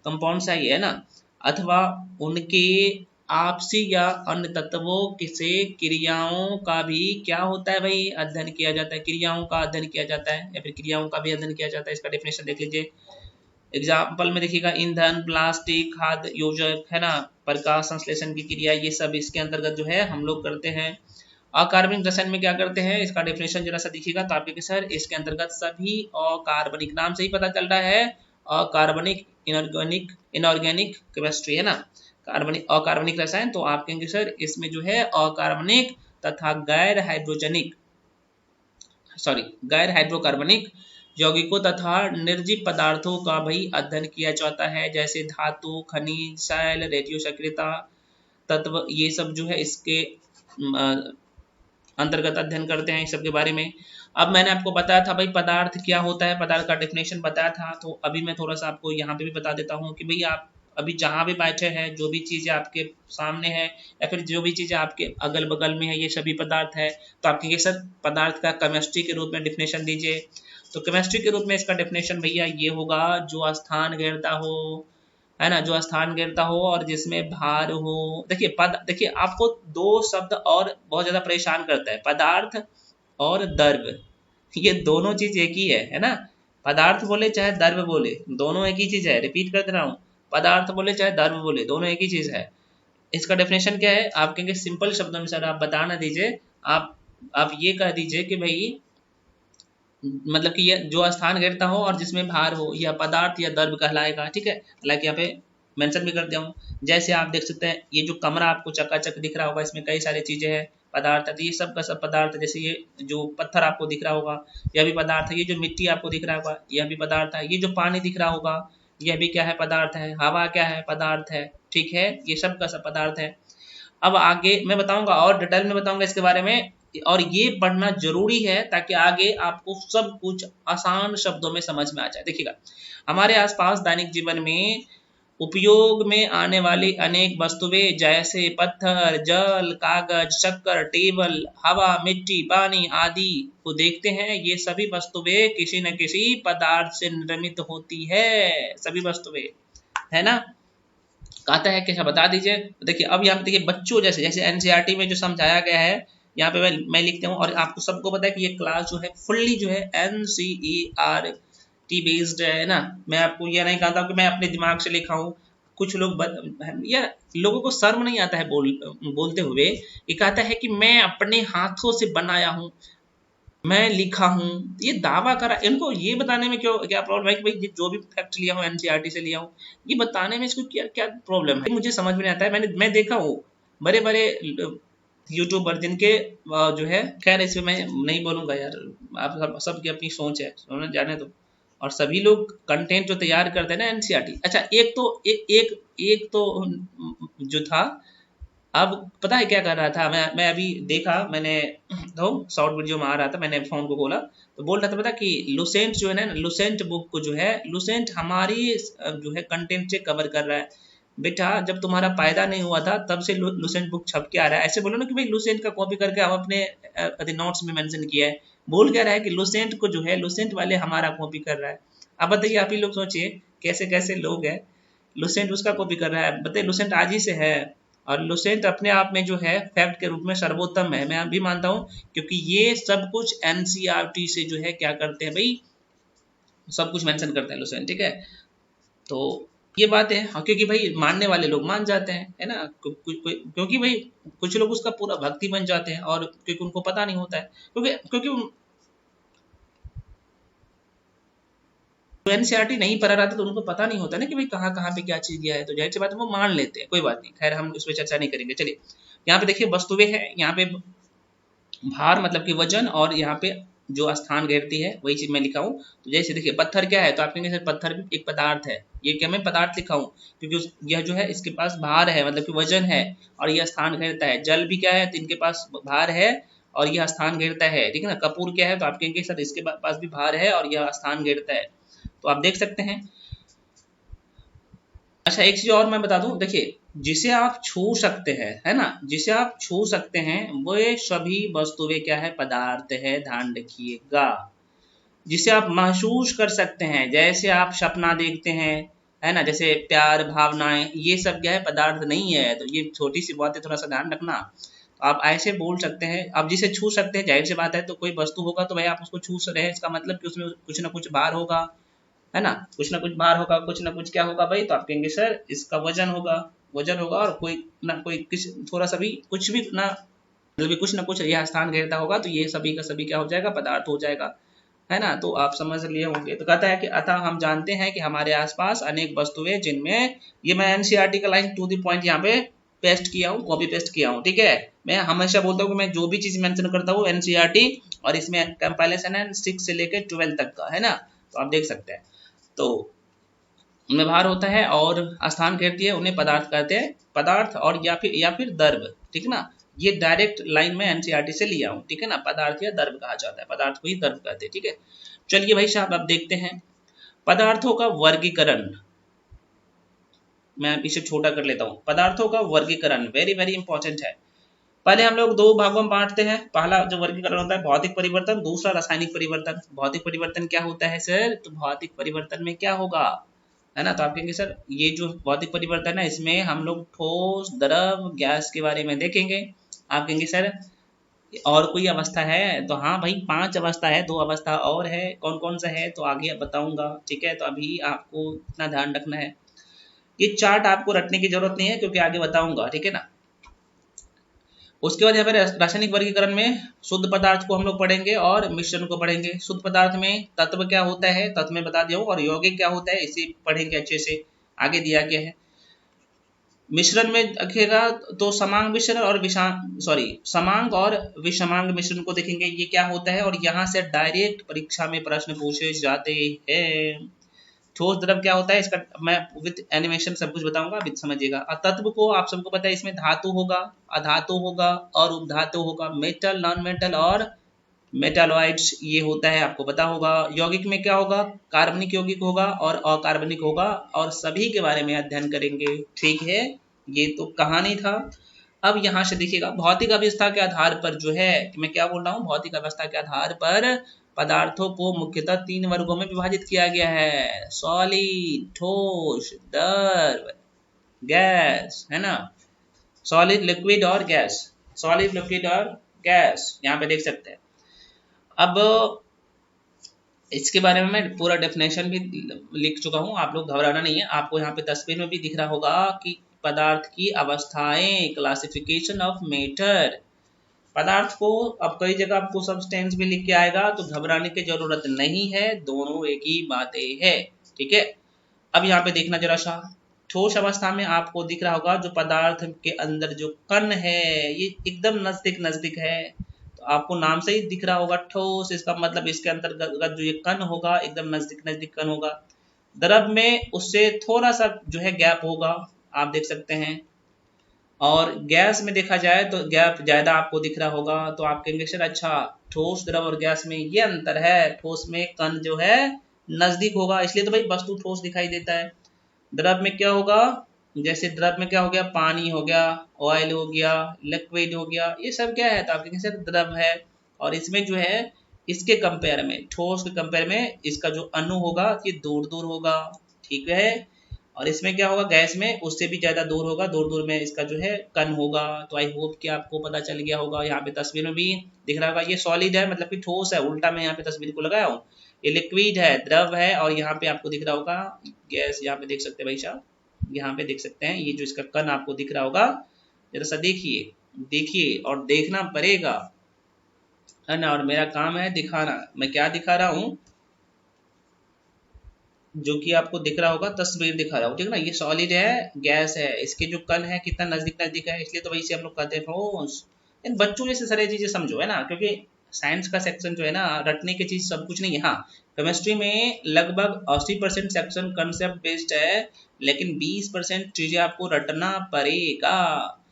कंपाउंड्स है ना, अथवा उनके आपसी या अन्य तत्वों से क्रियाओं का भी क्या होता है भाई, अध्ययन किया जाता है, क्रियाओं का अध्ययन किया जाता है या फिर क्रियाओं का भी अध्ययन किया जाता है। इसका डेफिनेशन देख लीजिए, एग्जाम्पल में देखिएगा ईंधन, प्लास्टिक, खाद्य योजक है ना, प्रकाश संश्लेषण की क्रिया, ये सब इसके अंतर्गत जो है हम लोग करते हैं। अकार्बनिक रसायन में क्या करते हैं, इसका डेफिनेशन जरा सा देखिएगा तो आपके सर इसके अंतर्गत सभी अकार्बनिक, नाम से ही पता चल रहा है अकार्बनिक, इनऑर्गेनिक, इनऑर्गेनिक केमिस्ट्री है ना, कार्बनिक अकार्बनिक रसायन, तो आप कहेंगे सर इसमें जो है अकार्बनिक तथा गैर हाइड्रोजनिक, सॉरी गैर हाइड्रोकार्बनिक यौगिकों तथा निर्जीव पदार्थों का भी अध्ययन किया जाता है, जैसे धातु, खनिज, शैल, रेडियो सक्रियता तत्व, ये सब जो है इसके अंतर्गत अध्ययन करते हैं, इस सब के बारे में। अब मैंने आपको बताया था भाई पदार्थ क्या होता है, पदार्थ का डेफिनेशन बताया था, तो अभी मैं थोड़ा सा आपको यहाँ पे भी बता देता हूँ कि भाई आप अभी जहाँ भी बैठे हैं, जो भी चीजें आपके सामने है या फिर जो भी चीजें आपके अगल बगल में है, ये सभी पदार्थ है। तो आप कहेंगे सर पदार्थ का केमिस्ट्री के रूप में डेफिनेशन दीजिए, तो केमिस्ट्री के रूप में इसका डेफिनेशन भैया ये होगा, जो स्थान घेरता हो, है ना, जो स्थान घेरता हो और जिसमें भार हो। देखिए देखिए आपको दो शब्द और बहुत ज्यादा परेशान करता है, पदार्थ और द्रव्य, ये दोनों चीज एक ही है ना, पदार्थ बोले चाहे द्रव्य बोले दोनों एक ही चीज है, रिपीट कर दे रहा हूँ, पदार्थ बोले चाहे द्रव्य बोले दोनों एक ही चीज है। इसका डेफिनेशन क्या है, आप कहेंगे सिंपल शब्दों में सर आप बता ना दीजिए, आप ये कह दीजिए कि भाई मतलब कि ये जो स्थान घेरता हो और जिसमें भार हो, यह पदार्थ या द्रव्य कहलाएगा, ठीक है। हालांकि यहाँ पे मेंशन भी कर दिया हूँ, जैसे आप देख सकते हैं ये जो कमरा आपको चकाचक दिख रहा होगा, इसमें कई सारी चीजें हैं, पदार्थ है, तो ये सब का सब पदार्थ है। जैसे ये जो पत्थर आपको दिख रहा होगा यह भी पदार्थ है, ये जो मिट्टी आपको दिख रहा होगा यह भी पदार्थ है, ये जो पानी दिख रहा होगा यह भी क्या है, पदार्थ है, हवा क्या है, पदार्थ है, ठीक है, ये सब का सब पदार्थ है। अब आगे मैं बताऊंगा और डिटेल में बताऊंगा इसके बारे में, और ये पढ़ना जरूरी है ताकि आगे आपको सब कुछ आसान शब्दों में समझ में आ जाए। देखिएगा हमारे आसपास दैनिक जीवन में उपयोग में आने वाली अनेक वस्तुएं जैसे पत्थर, जल, कागज, शक्कर, टेबल, हवा, मिट्टी, पानी आदि को देखते हैं, ये सभी वस्तुएं किसी न किसी पदार्थ से निर्मित होती है, सभी वस्तुएं, है ना। कहता है कैसा बता दीजिए। देखिए अब यहाँ पे देखिए बच्चों जैसे जैसे एनसीईआरटी में जो समझाया गया है यहाँ पे मैं लिखता हूँ, और आपको सबको पता है कि ये क्लास जो है फुल्ली जो है एनसीईआरटी बेस्ड है ना। मैं आपको ये नहीं कहता कि मैं अपने दिमाग से लिखा हूँ, कुछ लोग या लोगों को शर्म नहीं आता है बोलते हुए, ये कहता है कि मैं अपने हाथों से बनाया हूँ, मैं लिखा हूँ, ये दावा करा। इनको ये बताने में क्यों क्या प्रॉब्लम है कि भाई जो भी फैक्ट लिया हूँ एनसीईआरटी से लिया हूँ, ये बताने में इसको क्या क्या प्रॉब्लम है, मुझे समझ में नहीं आता है। मैं देखा हूँ बड़े बड़े यूट्यूबर जिनके जो है, खैर इसमें मैं नहीं बोलूंगा यार, आप सबकी अपनी सोच है, उन्होंने जाने दो। और सभी लोग कंटेंट जो तैयार करते हैं ना एनसीईआरटी, अच्छा एक तो जो था, अब पता है क्या कर रहा था, मैं अभी देखा, मैंने तो शॉर्ट वीडियो में आ रहा था, मैंने फोन को खोला तो बोल रहा था पता कि लुसेंट जो है ना, लुसेंट बुक को जो है, लुसेंट हमारी जो है कंटेंट से कवर कर रहा है। बेटा जब तुम्हारा पैदा नहीं हुआ था तब से लुसेंट बुक छप के आ रहा है, ऐसे बोलो ना कि भाई लुसेंट का कॉपी करके हम अपने नोट्स में मेंशन किया है। बोल क्या रहा है कि लुसेंट को जो है, लुसेंट वाले हमारा कॉपी कर रहा है। अब बताइए आप ही लोग सोचिए कैसे कैसे लोग हैं, लुसेंट उसका कॉपी कर रहा है। बताइए लुसेंट आज ही से है, और लुसेंट अपने आप में जो है फैक्ट के रूप में सर्वोत्तम है, मैं भी मानता हूँ, क्योंकि ये सब कुछ एनसीईआरटी से जो है क्या करते हैं भाई, सब कुछ मेंशन करते हैं लुसेंट, ठीक है। तो ये बात है, हाँ, क्योंकि भाई मानने वाले लोग मान जाते हैं, है ना, क्योंकि भाई कुछ लोग उसका पूरा भक्ति बन जाते हैं, और क्योंकि उनको पता नहीं होता है, क्योंकि तो एनसीईआरटी नहीं पढ़ा रहा था तो उनको पता नहीं होता ना कि भाई कहाँ कहाँ पे क्या चीज दिया है, तो जाहिर सी बात है वो मान लेते हैं, कोई बात नहीं, खैर हम उस पर चर्चा नहीं करेंगे। चलिए यहाँ पे देखिए वस्तुएं है, यहाँ पे भार मतलब कि वजन, और यहाँ पे जो स्थान घेरती है वही चीज मैं लिखा हूँ। तो जैसे देखिए पत्थर क्या है, तो आप कहेंगे सर पत्थर भी एक पदार्थ है, ये क्या मैं पदार्थ लिखा हूँ क्योंकि यह जो है इसके पास भार है मतलब कि वजन है और यह स्थान घेरता है। जल भी क्या है, तो इनके पास भार है और यह स्थान घेरता है, ठीक है ना। कपूर क्या है, तो आप कहेंगे सर इसके पास भी भार है और यह स्थान घेरता है। तो आप देख सकते हैं। अच्छा एक चीज और मैं बता दूं, देखिए जिसे आप छू सकते हैं, है ना, जिसे आप छू सकते हैं वो सभी वस्तुएं क्या है, पदार्थ है, ध्यान रखिएगा। जिसे आप महसूस कर सकते हैं, जैसे आप सपना देखते हैं, है ना, जैसे प्यार भावनाएं, ये सब क्या है, पदार्थ नहीं है। तो ये छोटी सी बात है, थोड़ा सा ध्यान रखना। तो आप ऐसे बोल सकते हैं, आप जिसे छू सकते हैं, जाहिर सी बात है तो कोई वस्तु होगा तो भाई आप उसको छू रहे हैं, इसका मतलब कि उसमें कुछ ना कुछ भार होगा, है ना, कुछ ना कुछ भार होगा, कुछ ना कुछ क्या होगा भाई, तो आप कहेंगे सर इसका वजन होगा, वजन होगा, और कोई ना कोई किसी थोड़ा सा भी कुछ भी ना, मतलब भी कुछ ना कुछ यह स्थान घेरता होगा, तो ये सभी का सभी क्या हो जाएगा, पदार्थ हो जाएगा, है ना। तो आप समझ लिए होंगे। तो कहता है कि अतः हम जानते हैं कि हमारे आसपास अनेक वस्तुएं जिनमें, ये मैं एनसीईआरटी का लाइन टू द पॉइंट यहाँ पे पेस्ट किया हूँ, कॉपी पेस्ट किया हूँ, ठीक है। मैं हमेशा बोलता हूँ कि मैं जो भी चीज मेंशन करता हूँ एनसीईआरटी, और इसमें कंपाइलेशन है 6 से लेकर 12 तक का, है ना। तो आप देख सकते हैं। तो उनमें भार होता है और स्थान घेरती है, उन्हें पदार्थ कहते हैं, पदार्थ और या फिर द्रव, ठीक है ना। ये डायरेक्ट लाइन में एनसीईआरटी से लिया हूं, ठीक है ना। पदार्थ या द्रव कहा जाता है, पदार्थ को ही द्रव कहते हैं, ठीक है। चलिए भाई साहब अब देखते हैं पदार्थों का वर्गीकरण। मैं इसे छोटा कर लेता हूँ। पदार्थों का वर्गीकरण वेरी वेरी इंपॉर्टेंट है। पहले हम लोग दो भागों में बांटते हैं। पहला जो वर्गीकरण होता है भौतिक परिवर्तन, दूसरा रासायनिक परिवर्तन। भौतिक परिवर्तन क्या होता है सर, तो भौतिक परिवर्तन में क्या होगा, है ना। तो आप कहेंगे सर ये जो भौतिक परिवर्तन है इसमें हम लोग ठोस द्रव गैस के बारे में देखेंगे। आप कहेंगे सर और कोई अवस्था है, तो हाँ भाई 5 अवस्था है, 2 अवस्था और है, कौन कौन सा है तो आगे बताऊंगा, ठीक है। तो अभी आपको इतना ध्यान रखना है, ये चार्ट आपको रटने की जरूरत नहीं है क्योंकि आगे बताऊंगा, ठीक है ना। उसके बाद यहाँ पे रासायनिक वर्गीकरण में शुद्ध पदार्थ को हम लोग पढ़ेंगे और मिश्रण को पढ़ेंगे। शुद्ध पदार्थ में तत्व क्या होता है, तत्व में बता दिया हूँ, और यौगिक क्या होता है इसे पढ़ेंगे अच्छे से, आगे दिया गया है। मिश्रण में रखिएगा तो समांग मिश्रण और समांग और विषमांग मिश्रण को देखेंगे, ये क्या होता है, और यहाँ से डायरेक्ट परीक्षा में प्रश्न पूछे जाते हैं। ठोस द्रव क्या होता है इसका मैं विद एनिमेशन सब कुछ बताऊंगा, विद समझिएगा। तत्व को आप सबको पता है, इसमें धातु होगा, अधातु होगा और उपधातु होगा, मेटल, नॉन मेटल और मेटालॉइड्स, ये होता है आपको पता होगा। यौगिक में क्या होगा, कार्बनिक यौगिक होगा और अकार्बनिक होगा, और सभी के बारे में अध्ययन करेंगे, ठीक है। ये तो कहानी था। अब यहाँ से देखिएगा भौतिक अवस्था के आधार पर जो है, मैं क्या बोल रहा हूँ, भौतिक अवस्था के आधार पर पदार्थों को मुख्यतः 3 वर्गों में विभाजित किया गया है, सॉलिड, ठोस, द्रव, गैस, है ना। सॉलिड, लिक्विड और गैस, सॉलिड, लिक्विड और गैस, यहाँ पे देख सकते हैं। अब इसके बारे में मैं पूरा डेफिनेशन भी लिख चुका हूँ, आप लोग घबराना नहीं है। आपको यहाँ पे तस्वीर में भी दिख रहा होगा कि पदार्थ की अवस्थाएं, क्लासिफिकेशन ऑफ मैटर। पदार्थ को अब कई जगह आपको सब्सटेंस भी लिख के आएगा, तो घबराने की जरूरत नहीं है, दोनों एक ही बातें है, ठीक है। अब यहाँ पे देखना जरा सा, ठोस अवस्था में आपको दिख रहा होगा जो पदार्थ के अंदर जो कण है ये एकदम नजदीक नजदीक है, तो आपको नाम से ही दिख रहा होगा ठोस, इसका मतलब इसके अंतर्गत जो ये कण होगा एकदम नजदीक नजदीक कण होगा। द्रव में उससे थोड़ा सा जो है गैप होगा, आप देख सकते हैं। और गैस में देखा जाए तो गैप ज्यादा आपको दिख रहा होगा, तो आप कहेंगे सर अच्छा ठोस, द्रव और गैस में ये अंतर है, ठोस में कण जो है नजदीक होगा, इसलिए तो भाई वस्तु ठोस दिखाई देता है। द्रव में क्या होगा, जैसे द्रव में क्या हो गया, पानी हो गया, ऑयल हो गया, लिक्विड हो गया, ये सब क्या है, तो आप कहेंगे सर द्रव है। और इसमें जो है इसके कंपेयर में, ठोस के कंपेयर में इसका जो अणु होगा ये दूर दूर होगा, ठीक है। और इसमें क्या होगा, गैस में उससे भी ज्यादा दूर होगा, दूर दूर में इसका जो है कण होगा। तो आई होप कि आपको पता चल गया होगा, यहाँ पे तस्वीर में भी दिख रहा होगा ये सॉलिड है मतलब कि ठोस है, उल्टा मैं यहाँ पे तस्वीर को लगाया हूँ। ये लिक्विड है, द्रव है, और यहाँ पे आपको दिख रहा होगा गैस, यहाँ पे देख सकते हैं भाई साहब, यहाँ पे देख सकते हैं ये जो इसका कण आपको दिख रहा होगा, जरा सा देखिए, देखिए और देखना पड़ेगा, है ना। और मेरा काम है दिखाना, मैं क्या दिखा रहा हूँ, जो कि आपको दिख रहा होगा, तस्वीर दिखा रहा हो, ठीक है ना। ये सॉलिड है, गैस है, इसके जो कण है कितना नजदीक नजदीक है, इसलिए तो वही से हम लोग कहते हैं ठोस। इन बच्चों जैसे सारी चीजें समझो, है ना, क्योंकि साइंस का सेक्शन जो है ना, रटने की चीज सब कुछ नहीं है। हाँ, केमिस्ट्री में लगभग 80% सेक्शन कंसेप्ट बेस्ड है, लेकिन 20% चीजें आपको रटना पड़ेगा।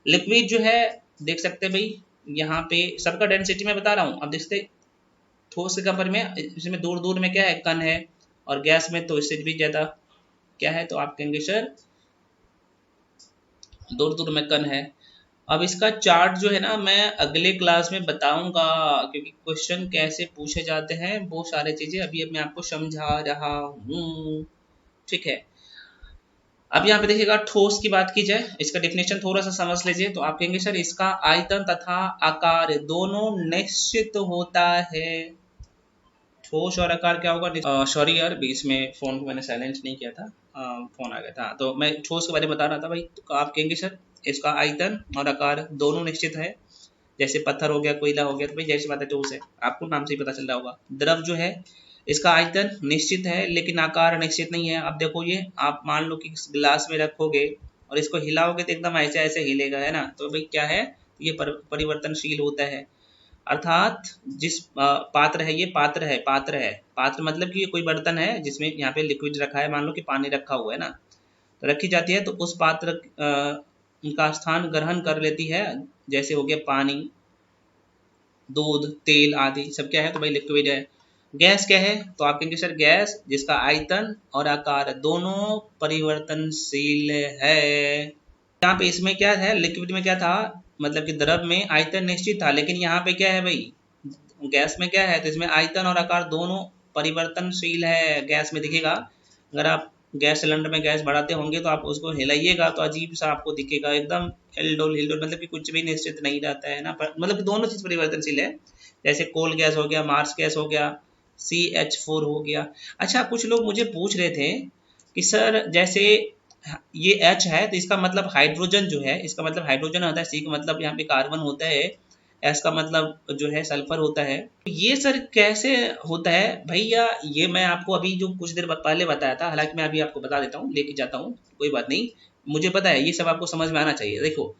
लिक्विड जो है, देख सकते हैं भाई, यहाँ पे सबका डेंसिटी मैं बता रहा हूँ। अब देखते, ठोस के कंपेयर में इसमें दूर दूर में क्या है, कण है, और गैस में तो इससे भी ज्यादा क्या है, तो आप कहेंगे सर दूर दूर में कण है। अब इसका चार्ट जो है ना, मैं अगले क्लास में बताऊंगा, क्योंकि क्वेश्चन कैसे पूछे जाते हैं वो सारी चीजें अभी मैं आपको समझा रहा हूँ, ठीक है। अब यहाँ पे देखिएगा, ठोस की बात की जाए, इसका डेफिनेशन थोड़ा सा समझ लीजिए, तो आप कहेंगे सर इसका आयतन तथा आकार दोनों निश्चित होता है। ठोस और आकार क्या होगा, सॉरी यार, बीच में फोन को मैंने साइलेंट नहीं किया था, फोन आ गया था, तो मैं ठोस के बारे में बता रहा था भाई। तो आप कहेंगे सर इसका आयतन और आकार दोनों निश्चित है, जैसे पत्थर हो गया, कोयला हो गया, तो भाई जैसी बात है ठोस है, आपको नाम से ही पता चल रहा होगा। द्रव जो है, इसका आयतन निश्चित है लेकिन आकार निश्चित नहीं है। अब देखो, ये आप मान लो कि गिलास में रखोगे और इसको हिलाओगे तो एकदम ऐसे ऐसे हिलेगा, है ना, तो भाई क्या है, ये परिवर्तनशील होता है। अर्थात जिस पात्र है, ये पात्र मतलब कि ये कोई बर्तन है जिसमें यहाँ पे लिक्विड रखा है, मान लो कि पानी रखा हुआ है ना, तो रखी जाती है, तो उस पात्र का स्थान ग्रहण कर लेती है, जैसे हो गया पानी, दूध, तेल आदि सब क्या है, तो भाई लिक्विड है। गैस क्या है, तो आप कहेंगे सर गैस जिसका आयतन और आकार दोनों परिवर्तनशील है। यहाँ पे इसमें क्या है, लिक्विड में क्या था, मतलब कि द्रव में आयतन निश्चित था, लेकिन यहाँ पे क्या है भाई, गैस में क्या है, तो इसमें आयतन और आकार दोनों परिवर्तनशील है। गैस में दिखेगा, अगर आप गैस सिलेंडर में गैस बढ़ाते होंगे तो आप उसको हिलाइएगा तो अजीब सा आपको दिखेगा, एकदम हिलडोल हिलडोल, मतलब कि कुछ भी निश्चित नहीं रहता है ना, मतलब कि दोनों चीज परिवर्तनशील है। जैसे कोल गैस हो गया, मार्स गैस हो गया, CH4 हो गया। अच्छा, कुछ लोग मुझे पूछ रहे थे कि सर जैसे ये H है तो इसका मतलब हाइड्रोजन जो है, इसका मतलब हाइड्रोजन होता है, C का मतलब यहाँ पे कार्बन होता है, S का मतलब जो है सल्फर होता है। ये सर कैसे होता है भैया, ये मैं आपको अभी जो कुछ देर पहले बताया था, हालांकि मैं अभी आपको बता देता हूँ, लेके जाता हूँ, कोई बात नहीं, मुझे पता है ये सब आपको समझ में आना चाहिए। देखो,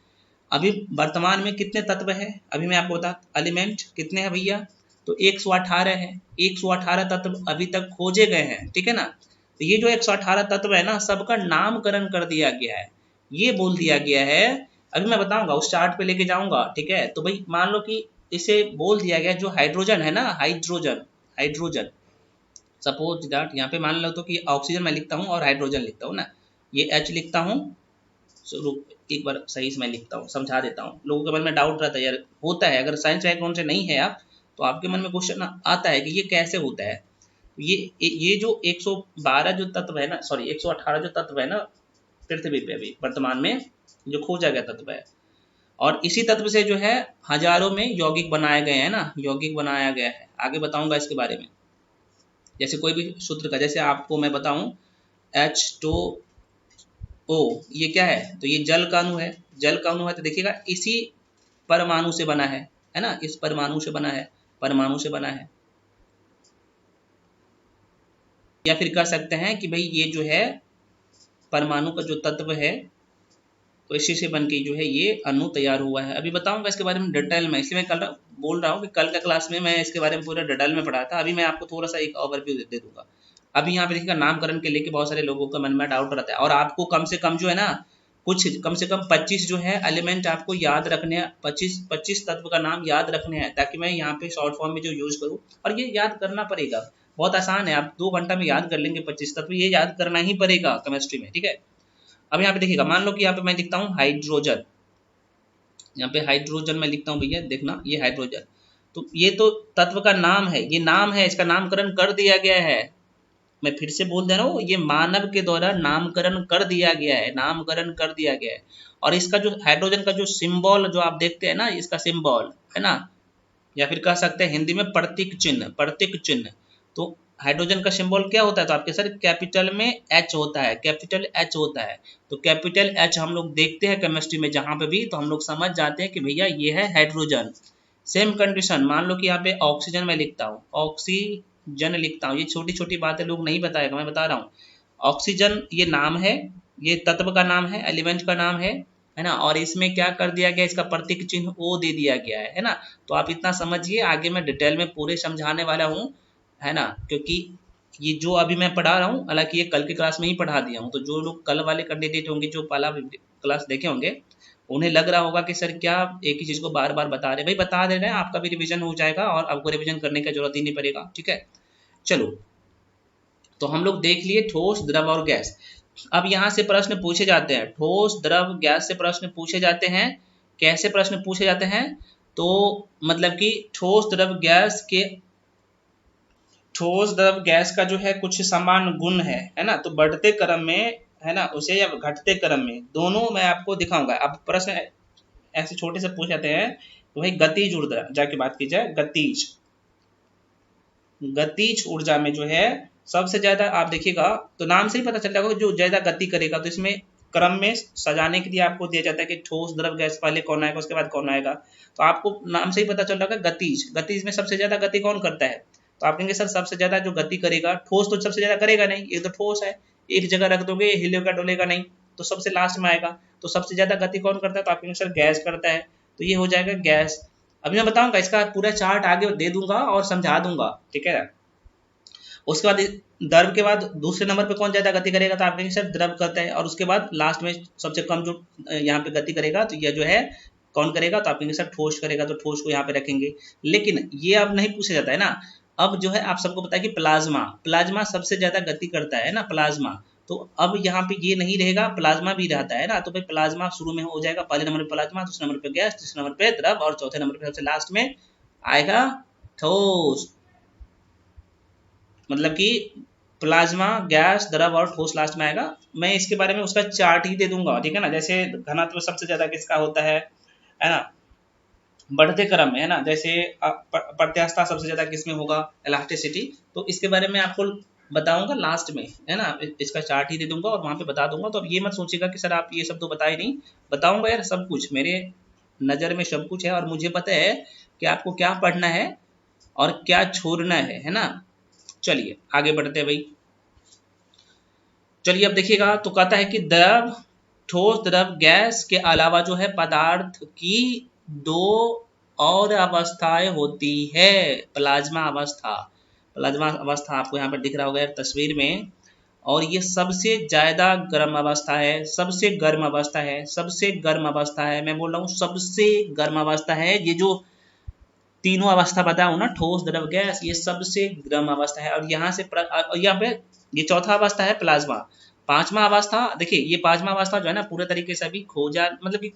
अभी वर्तमान में कितने तत्व है, अभी मैं आपको बता, एलिमेंट कितने हैं भैया, तो 118 है, 118 तत्व अभी तक खोजे गए हैं, ठीक है ना। तो ये जो 118 तत्व है ना, सबका नामकरण कर दिया गया है, ये बोल दिया गया है, अभी मैं बताऊंगा, उस चार्ट पे लेके जाऊंगा, ठीक है। तो भाई मान लो कि इसे बोल दिया गया, जो हाइड्रोजन है ना, हाइड्रोजन, हाइड्रोजन, सपोज दैट यहाँ पे मान लो तो कि ऑक्सीजन मैं लिखता हूँ और हाइड्रोजन लिखता हूँ ना, ये H लिखता हूँ, एक बार सही से मैं लिखता हूँ, समझा देता हूँ, लोगों के मन में डाउट रहता है यार, होता है, अगर साइंस बैकग्राउंड से नहीं है आप, तो आपके मन में क्वेश्चन आता है कि ये कैसे होता है। ये जो 112 जो तत्व है ना, सॉरी 118 जो तत्व है ना पृथ्वी पे अभी वर्तमान में जो खोजा गया तत्व है, और इसी तत्व से जो है हजारों में यौगिक बनाए गए हैं ना, यौगिक बनाया गया है, आगे बताऊंगा इसके बारे में। जैसे कोई भी सूत्र का, जैसे आपको मैं बताऊं H2O, ये क्या है, तो ये जल का अणु है, जल का अणु है, तो देखिएगा इसी परमाणु से बना है ना, इस परमाणु से बना है, परमाणु से बना है। या फिर कह सकते हैं कि भाई ये जो है परमाणु का जो तत्व है, तो इसी से बन के जो है ये अणु तैयार हुआ है। अभी बताऊंगा इसके बारे में डिटेल में, इसलिए मैं कल बोल रहा हूँ कि कल का क्लास में मैं इसके बारे में पूरा डिटेल में पढ़ा था, अभी मैं आपको थोड़ा सा एक ओवरव्यू दे दूंगा। अभी यहाँ पे देखिएगा, नामकरण के लेके बहुत सारे लोगों का मन में डाउट रहता है, और आपको कम से कम जो है ना, कुछ कम से कम 25 जो है एलिमेंट आपको याद रखने हैं, 25 तत्व का नाम याद रखने हैं, ताकि मैं यहाँ पे शॉर्ट फॉर्म में जो यूज करूँ, और ये याद करना पड़ेगा, बहुत आसान है, आप 2 घंटा में याद कर लेंगे 25 तत्व, ये याद करना ही पड़ेगा केमिस्ट्री में, ठीक है। अब यहाँ पे देखिएगा, मान लो कि यहाँ पे मैं लिखता हूँ हाइड्रोजन, यहाँ पे हाइड्रोजन मैं लिखता हूँ भैया, देखना ये हाइड्रोजन, तो ये तो तत्व का नाम है, ये नाम है, इसका नामकरण कर दिया गया है, मैं फिर से बोल दे रहा हूँ, ये मानव के द्वारा नामकरण कर दिया गया है, नामकरण कर दिया गया है। और इसका जो हाइड्रोजन का जो सिंबल जो आप देखते हैं ना, इसका सिंबल है ना, या फिर कह सकते हैं हिंदी में प्रतीक चिन्ह, प्रतीक चिन्ह, तो हाइड्रोजन का सिंबल क्या होता है, तो आपके सर कैपिटल में H होता है, कैपिटल H होता है, तो कैपिटल H हम लोग देखते हैं केमिस्ट्री में जहां पे भी, तो हम लोग समझ जाते हैं कि भैया ये है हाइड्रोजन। सेम कंडीशन, मान लो कि यहाँ पे ऑक्सीजन में लिखता हूँ, ऑक्सी जन लिखता हूँ। ये छोटी छोटी बातें लोग नहीं बताएगा, मैं बता रहा हूँ। ऑक्सीजन ये नाम है, ये तत्व का नाम है, एलिमेंट का नाम है ना। और इसमें क्या कर दिया गया, इसका प्रतीक चिन्ह ओ दे दिया गया है ना। तो आप इतना समझिए, आगे मैं डिटेल में पूरे समझाने वाला हूँ, है ना। क्योंकि ये जो अभी मैं पढ़ा रहा हूँ, हालांकि ये कल की क्लास में ही पढ़ा दिया हूँ, तो जो लोग कल वाले कैंडिडेट होंगे, जो पहला क्लास देखे होंगे, उन्हें लग रहा होगा कि सर क्या एक ही चीज को बार बार बता रहे। भाई बता दे रहे हैं, आपका भी रिवीजन हो जाएगा और आपको रिवीजन करने की जरूरत ही नहीं पड़ेगा, ठीक है। चलो, तो हम लोग देख लिए ठोस, द्रव और गैस। अब यहाँ से प्रश्न पूछे जाते हैं, ठोस, द्रव, गैस से प्रश्न पूछे जाते हैं। कैसे प्रश्न पूछे जाते हैं, तो मतलब कि ठोस, द्रव, गैस के, ठोस, द्रव, गैस का जो है कुछ समान गुण है ना। तो बढ़ते क्रम में, है ना, उसे या घटते क्रम में, दोनों मैं आपको दिखाऊंगा। अब प्रश्न ऐसे छोटे से पूछ जाते हैं, तो भाई गतिज ऊर्जा जाके बात की जाए। गतिज ऊर्जा में जो है सबसे ज्यादा, आप देखिएगा तो नाम से ही पता चल जाएगा जो ज्यादा गति करेगा। तो इसमें क्रम में सजाने के लिए आपको दिया जाता है कि ठोस, द्रव, गैस पहले कौन आएगा, उसके बाद कौन आएगा। तो आपको नाम से ही पता चल रहा है गतिज। गतिज में सबसे ज्यादा गति कौन करता है, तो आप कहेंगे सर सबसे ज्यादा जो गति करेगा, ठोस तो सबसे ज्यादा करेगा नहीं, ये तो ठोस है, एक जगह रख दोगे हिलेगा डोलेगा नहीं, तो सबसे लास्ट में आएगा। तो सबसे ज्यादा गति कौन करता है, तो आप कहेंगे सर गैस करता है, तो ये हो जाएगा गैस। अभी मैं बताऊंगा, इसका पूरा चार्ट आगे दे दूंगा और समझा दूंगा, ठीक है। उसके बाद द्रव के बाद दूसरे नंबर पे कौन ज्यादा गति करेगा, तो आप कहेंगे सर द्रव करता है। और उसके बाद लास्ट में सबसे कम जो यहाँ पे गति करेगा, तो यह जो है कौन करेगा, तो आप कहेंगे सर ठोस करेगा, तो ठोस को यहाँ पे रखेंगे। लेकिन ये अब नहीं पूछा जाता है ना। अब जो है आप सबको पता है कि प्लाज्मा, प्लाज्मा सबसे ज्यादा गति करता है ना, प्लाज्मा। तो अब यहाँ पे ये नहीं रहेगा, प्लाज्मा भी रहता है ना। तो भाई प्लाज्मा शुरू में हो जाएगा, पहले नंबर पे प्लाज्मा, दूसरे नंबर पे गैस, तीसरे नंबर पे द्रव, और चौथे नंबर पे सबसे लास्ट में आएगा ठोस। मतलब कि प्लाज्मा, गैस, द्रव और ठोस लास्ट में आएगा। मैं इसके बारे में उसका चार्ट ही दे दूंगा, ठीक है ना। जैसे घनत्व सबसे ज्यादा किसका होता है ना, बढ़ते क्रम में, है ना। जैसे प्रत्यास्थता सबसे ज्यादा किसमें होगा, इलास्टिसिटी। तो इसके बारे में आपको बताऊंगा लास्ट में, है ना। इसका चार्ट ही दे दूंगा और वहां पे बता दूंगा। तो अब ये मत सोचिएगा कि सर आप ये सब तो बताए नहीं, बताऊंगा यार सब कुछ, मेरे नजर में सब कुछ है और मुझे पता है कि आपको क्या पढ़ना है और क्या छोड़ना है ना। चलिए आगे बढ़ते हैं भाई। चलिए अब देखिएगा, तो कहता है कि द्रव, ठोस, द्रव, गैस के अलावा जो है पदार्थ की दो और अवस्थाएं होती है। प्लाज्मा अवस्था, प्लाज्मा अवस्था आपको यहाँ पर दिख रहा होगा तस्वीर में। और ये सबसे ज्यादा गर्म अवस्था है, सबसे गर्म अवस्था है, सबसे गर्म अवस्था है। मैं बोल रहा हूँ सबसे गर्म अवस्था है। ये जो तीनों अवस्था बताऊं ना, ठोस, द्रव, गैस, ये सबसे गर्म अवस्था है। और यहाँ से यहाँ पे ये चौथा अवस्था है प्लाज्मा। पांचवा अवस्था देखिए, ये पांचवा अवस्था जो है ना पूरे तरीके से अभी खोजा, मतलब कि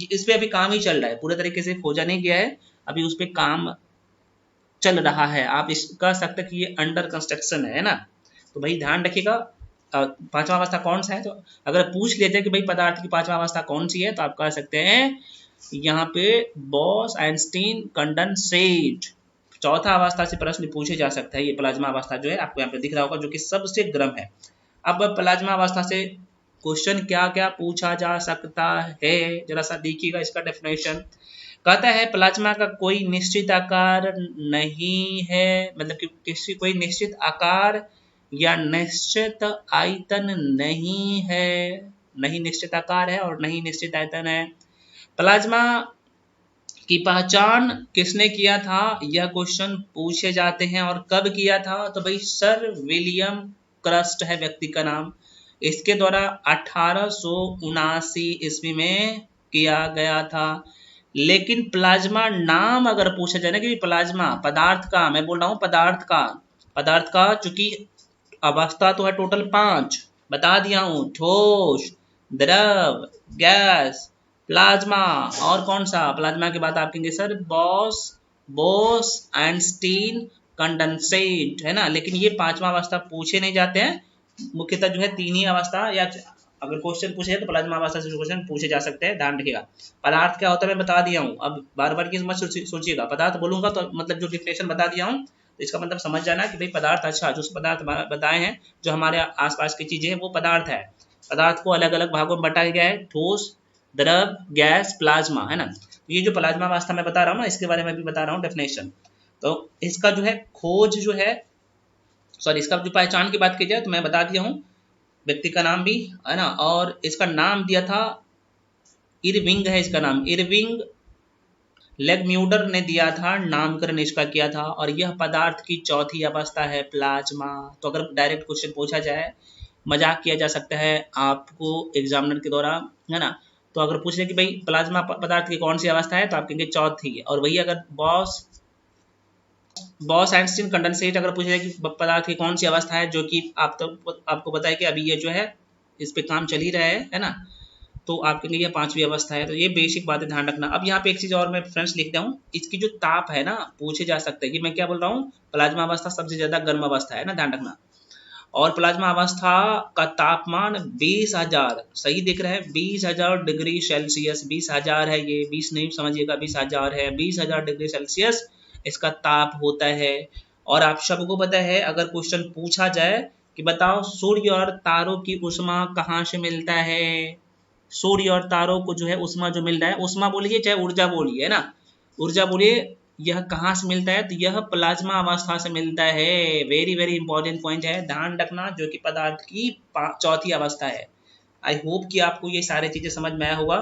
इस पे अभी काम ही चल रहा है, पूरे तरीके से खोजा नहीं गया है, अभी उस पे काम चल रहा है। आप इस कह सकते कि ये अंडर कंस्ट्रक्शन है ना। तो भाई ध्यान रखिएगा पांचवा अवस्था कौन सा है। तो अगर पूछ लेते हैं कि भाई पदार्थ की पांचवा अवस्था कौन सी है, तो आप कह सकते हैं यहाँ पे बॉस आइंस्टीन कंडेंसेट। चौथा अवस्था से प्रश्न पूछे जा सकता है। ये प्लाज्मा अवस्था जो है आपको यहाँ पे दिख रहा होगा, जो कि सबसे गर्म है। अब प्लाज्मा अवस्था से क्वेश्चन क्या क्या पूछा जा सकता है, जरा सा देखिएगा इसका डेफिनेशन। कहता है प्लाज्मा का कोई निश्चित आकार नहीं है, मतलब कि किसी कोई निश्चित आकार या निश्चित आयतन नहीं है, नहीं निश्चित आकार है और नहीं निश्चित आयतन है। प्लाज्मा की पहचान किसने किया था, यह क्वेश्चन पूछे जाते हैं। और कब किया था, तो भाई सर विलियम क्रस्ट है व्यक्ति का नाम। इसके द्वारा 1879 ईस्वी में किया गया था। लेकिन प्लाज्मा नाम अगर पूछा जाए ना कि प्लाज्मा पदार्थ का, मैं बोल रहा हूँ पदार्थ का चूंकि अवस्था तो है टोटल 5 बता दिया हूँ, ठोस, द्रव, गैस, प्लाज्मा, और कौन सा। प्लाज्मा के बाद आप कहेंगे सर बॉस आइंस्टीन कंडेंसेट, है ना। लेकिन ये पांचवा अवस्था पूछे नहीं जाते हैं, मुख्यतः जो है तीन ही अवस्था, या अगर क्वेश्चन पूछे तो प्लाज्मा अवस्था से क्वेश्चन पूछे जा सकते हैं। ध्यान रखिएगा पदार्थ क्या होता है मैं बता दिया हूँ, अब बार बार की मत सोचिएगा। पदार्थ बोलूंगा तो मतलब जो डिफिनेशन बता दिया हूँ, तो इसका मतलब समझ जाना कि भाई पदार्थ, अच्छा जो पदार्थ बताए हैं जो हमारे आसपास की चीजें हैं वो पदार्थ है। पदार्थ को अलग अलग भागों में बांटा गया है, ठोस, द्रव, गैस, प्लाज्मा, है ना। ये जो प्लाज्मा अवस्था मैं बता रहा हूँ ना, इसके बारे में भी बता रहा हूँ डेफिनेशन। तो इसका जो है खोज जो है सॉरी, इसका जो पहचान की बात की जाए तो मैं बता दिया हूँ, व्यक्ति का नाम भी है ना, और इसका नाम दिया था इरविंग है, इसका नाम इरविंग लेगम्यूडर ने दिया था, नामकरण इसका किया था। और यह पदार्थ की चौथी अवस्था है प्लाज्मा। तो अगर डायरेक्ट क्वेश्चन पूछा जाए, मजाक किया जा सकता है आपको एग्जामिनर के द्वारा, है ना। तो अगर पूछ रहे कि भाई प्लाज्मा पदार्थ की कौन सी अवस्था है, तो आप कहेंगे चौथी। और वही अगर बॉस आइंस्टीन कंडेंसेट अगर पूछ रहे कि पदार्थ की कौन सी अवस्था है, जो कि आपको बताया कि अभी ये जो है इस पे काम चल ही रहा है ना, तो आपके लिए पांचवी अवस्था है। तो ये बेसिक बातें ध्यान रखना। अब यहाँ पे एक चीज और मैं फ्रेंड्स लिखता हूँ, इसकी जो ताप है ना, पूछे जा सकता है कि मैं क्या बोल रहा हूँ, प्लाज्मा अवस्था सबसे ज्यादा गर्म अवस्था है ना, ध्यान रखना। और प्लाज्मा अवस्था का तापमान 20,000, सही दिख रहा है, 20,000 डिग्री सेल्सियस, 20,000 है ये, 20 नहीं समझिएगा, 20,000 है, 20,000 डिग्री सेल्सियस इसका ताप होता है। और आप सबको पता है, अगर क्वेश्चन पूछा जाए कि बताओ सूर्य और तारों की ऊष्मा कहाँ से मिलता है, सूर्य और तारों को जो है ऊष्मा जो मिल रहा है, ऊष्मा बोलिए चाहे ऊर्जा बोलिए, है ना, ऊर्जा बोलिए, यह कहाँ से मिलता है, तो यह प्लाज्मा अवस्था से मिलता है। वेरी वेरी इंपॉर्टेंट पॉइंट है, ध्यान रखना, जो कि पदार्थ की चौथी अवस्था है। आई होप कि आपको ये सारी चीजें समझ में आया होगा।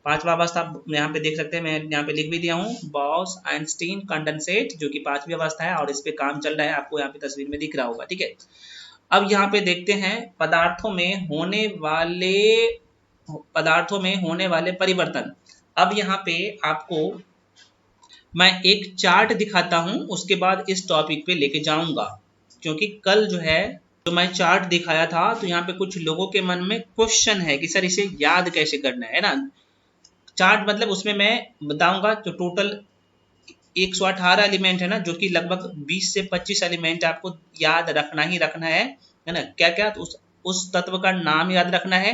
पांचवा अवस्था यहाँ पे देख सकते हैं, मैं यहाँ पे लिख भी दिया हूँ, बॉस आइंस्टीन कंडेंसेट, जो कि पांचवी अवस्था है, और इस पे काम चल रहा है, आपको यहाँ पे तस्वीर में दिख रहा होगा, ठीक है। अब यहाँ पे देखते हैं पदार्थों में होने वाले परिवर्तन। अब यहाँ पे आपको मैं एक चार्ट दिखाता हूं, उसके बाद इस टॉपिक पे लेके जाऊंगा, क्योंकि कल जो है तो मैं चार्ट दिखाया था, तो यहाँ पे कुछ लोगों के मन में क्वेश्चन है कि सर इसे याद कैसे करना है ना। चार्ट मतलब उसमें मैं बताऊंगा जो टोटल 118 एलिमेंट है ना, जो कि लगभग 20 से 25 एलिमेंट आपको याद रखना ही रखना है ना। क्या क्या, तो उस तत्व का नाम याद रखना है,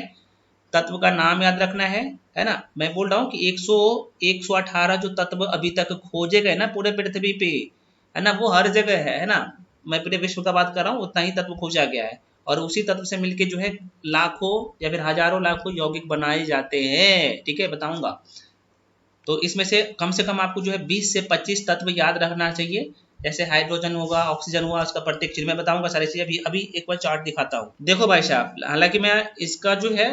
तत्व का नाम याद रखना है ना। मैं बोल रहा हूँ कि 118 जो तत्व अभी तक खोजे गए ना पूरे पृथ्वी पे, है ना, वो हर जगह है ना। मैं पूरे विश्व का बात कर रहा हूँ, उतना ही तत्व खोजा गया है, और उसी तत्व से मिलके जो है लाखों या फिर हजारों लाखों यौगिक बनाए जाते हैं, ठीक है, बताऊंगा। तो इसमें से कम आपको जो है 20 से 25 तत्व याद रखना चाहिए, जैसे हाइड्रोजन होगा, ऑक्सीजन हुआ, उसका प्रत्येक चीज मैं बताऊंगा सारी चीज। अभी एक बार चार्ट दिखाता हूँ, देखो भाई साहब, हालांकि मैं इसका जो है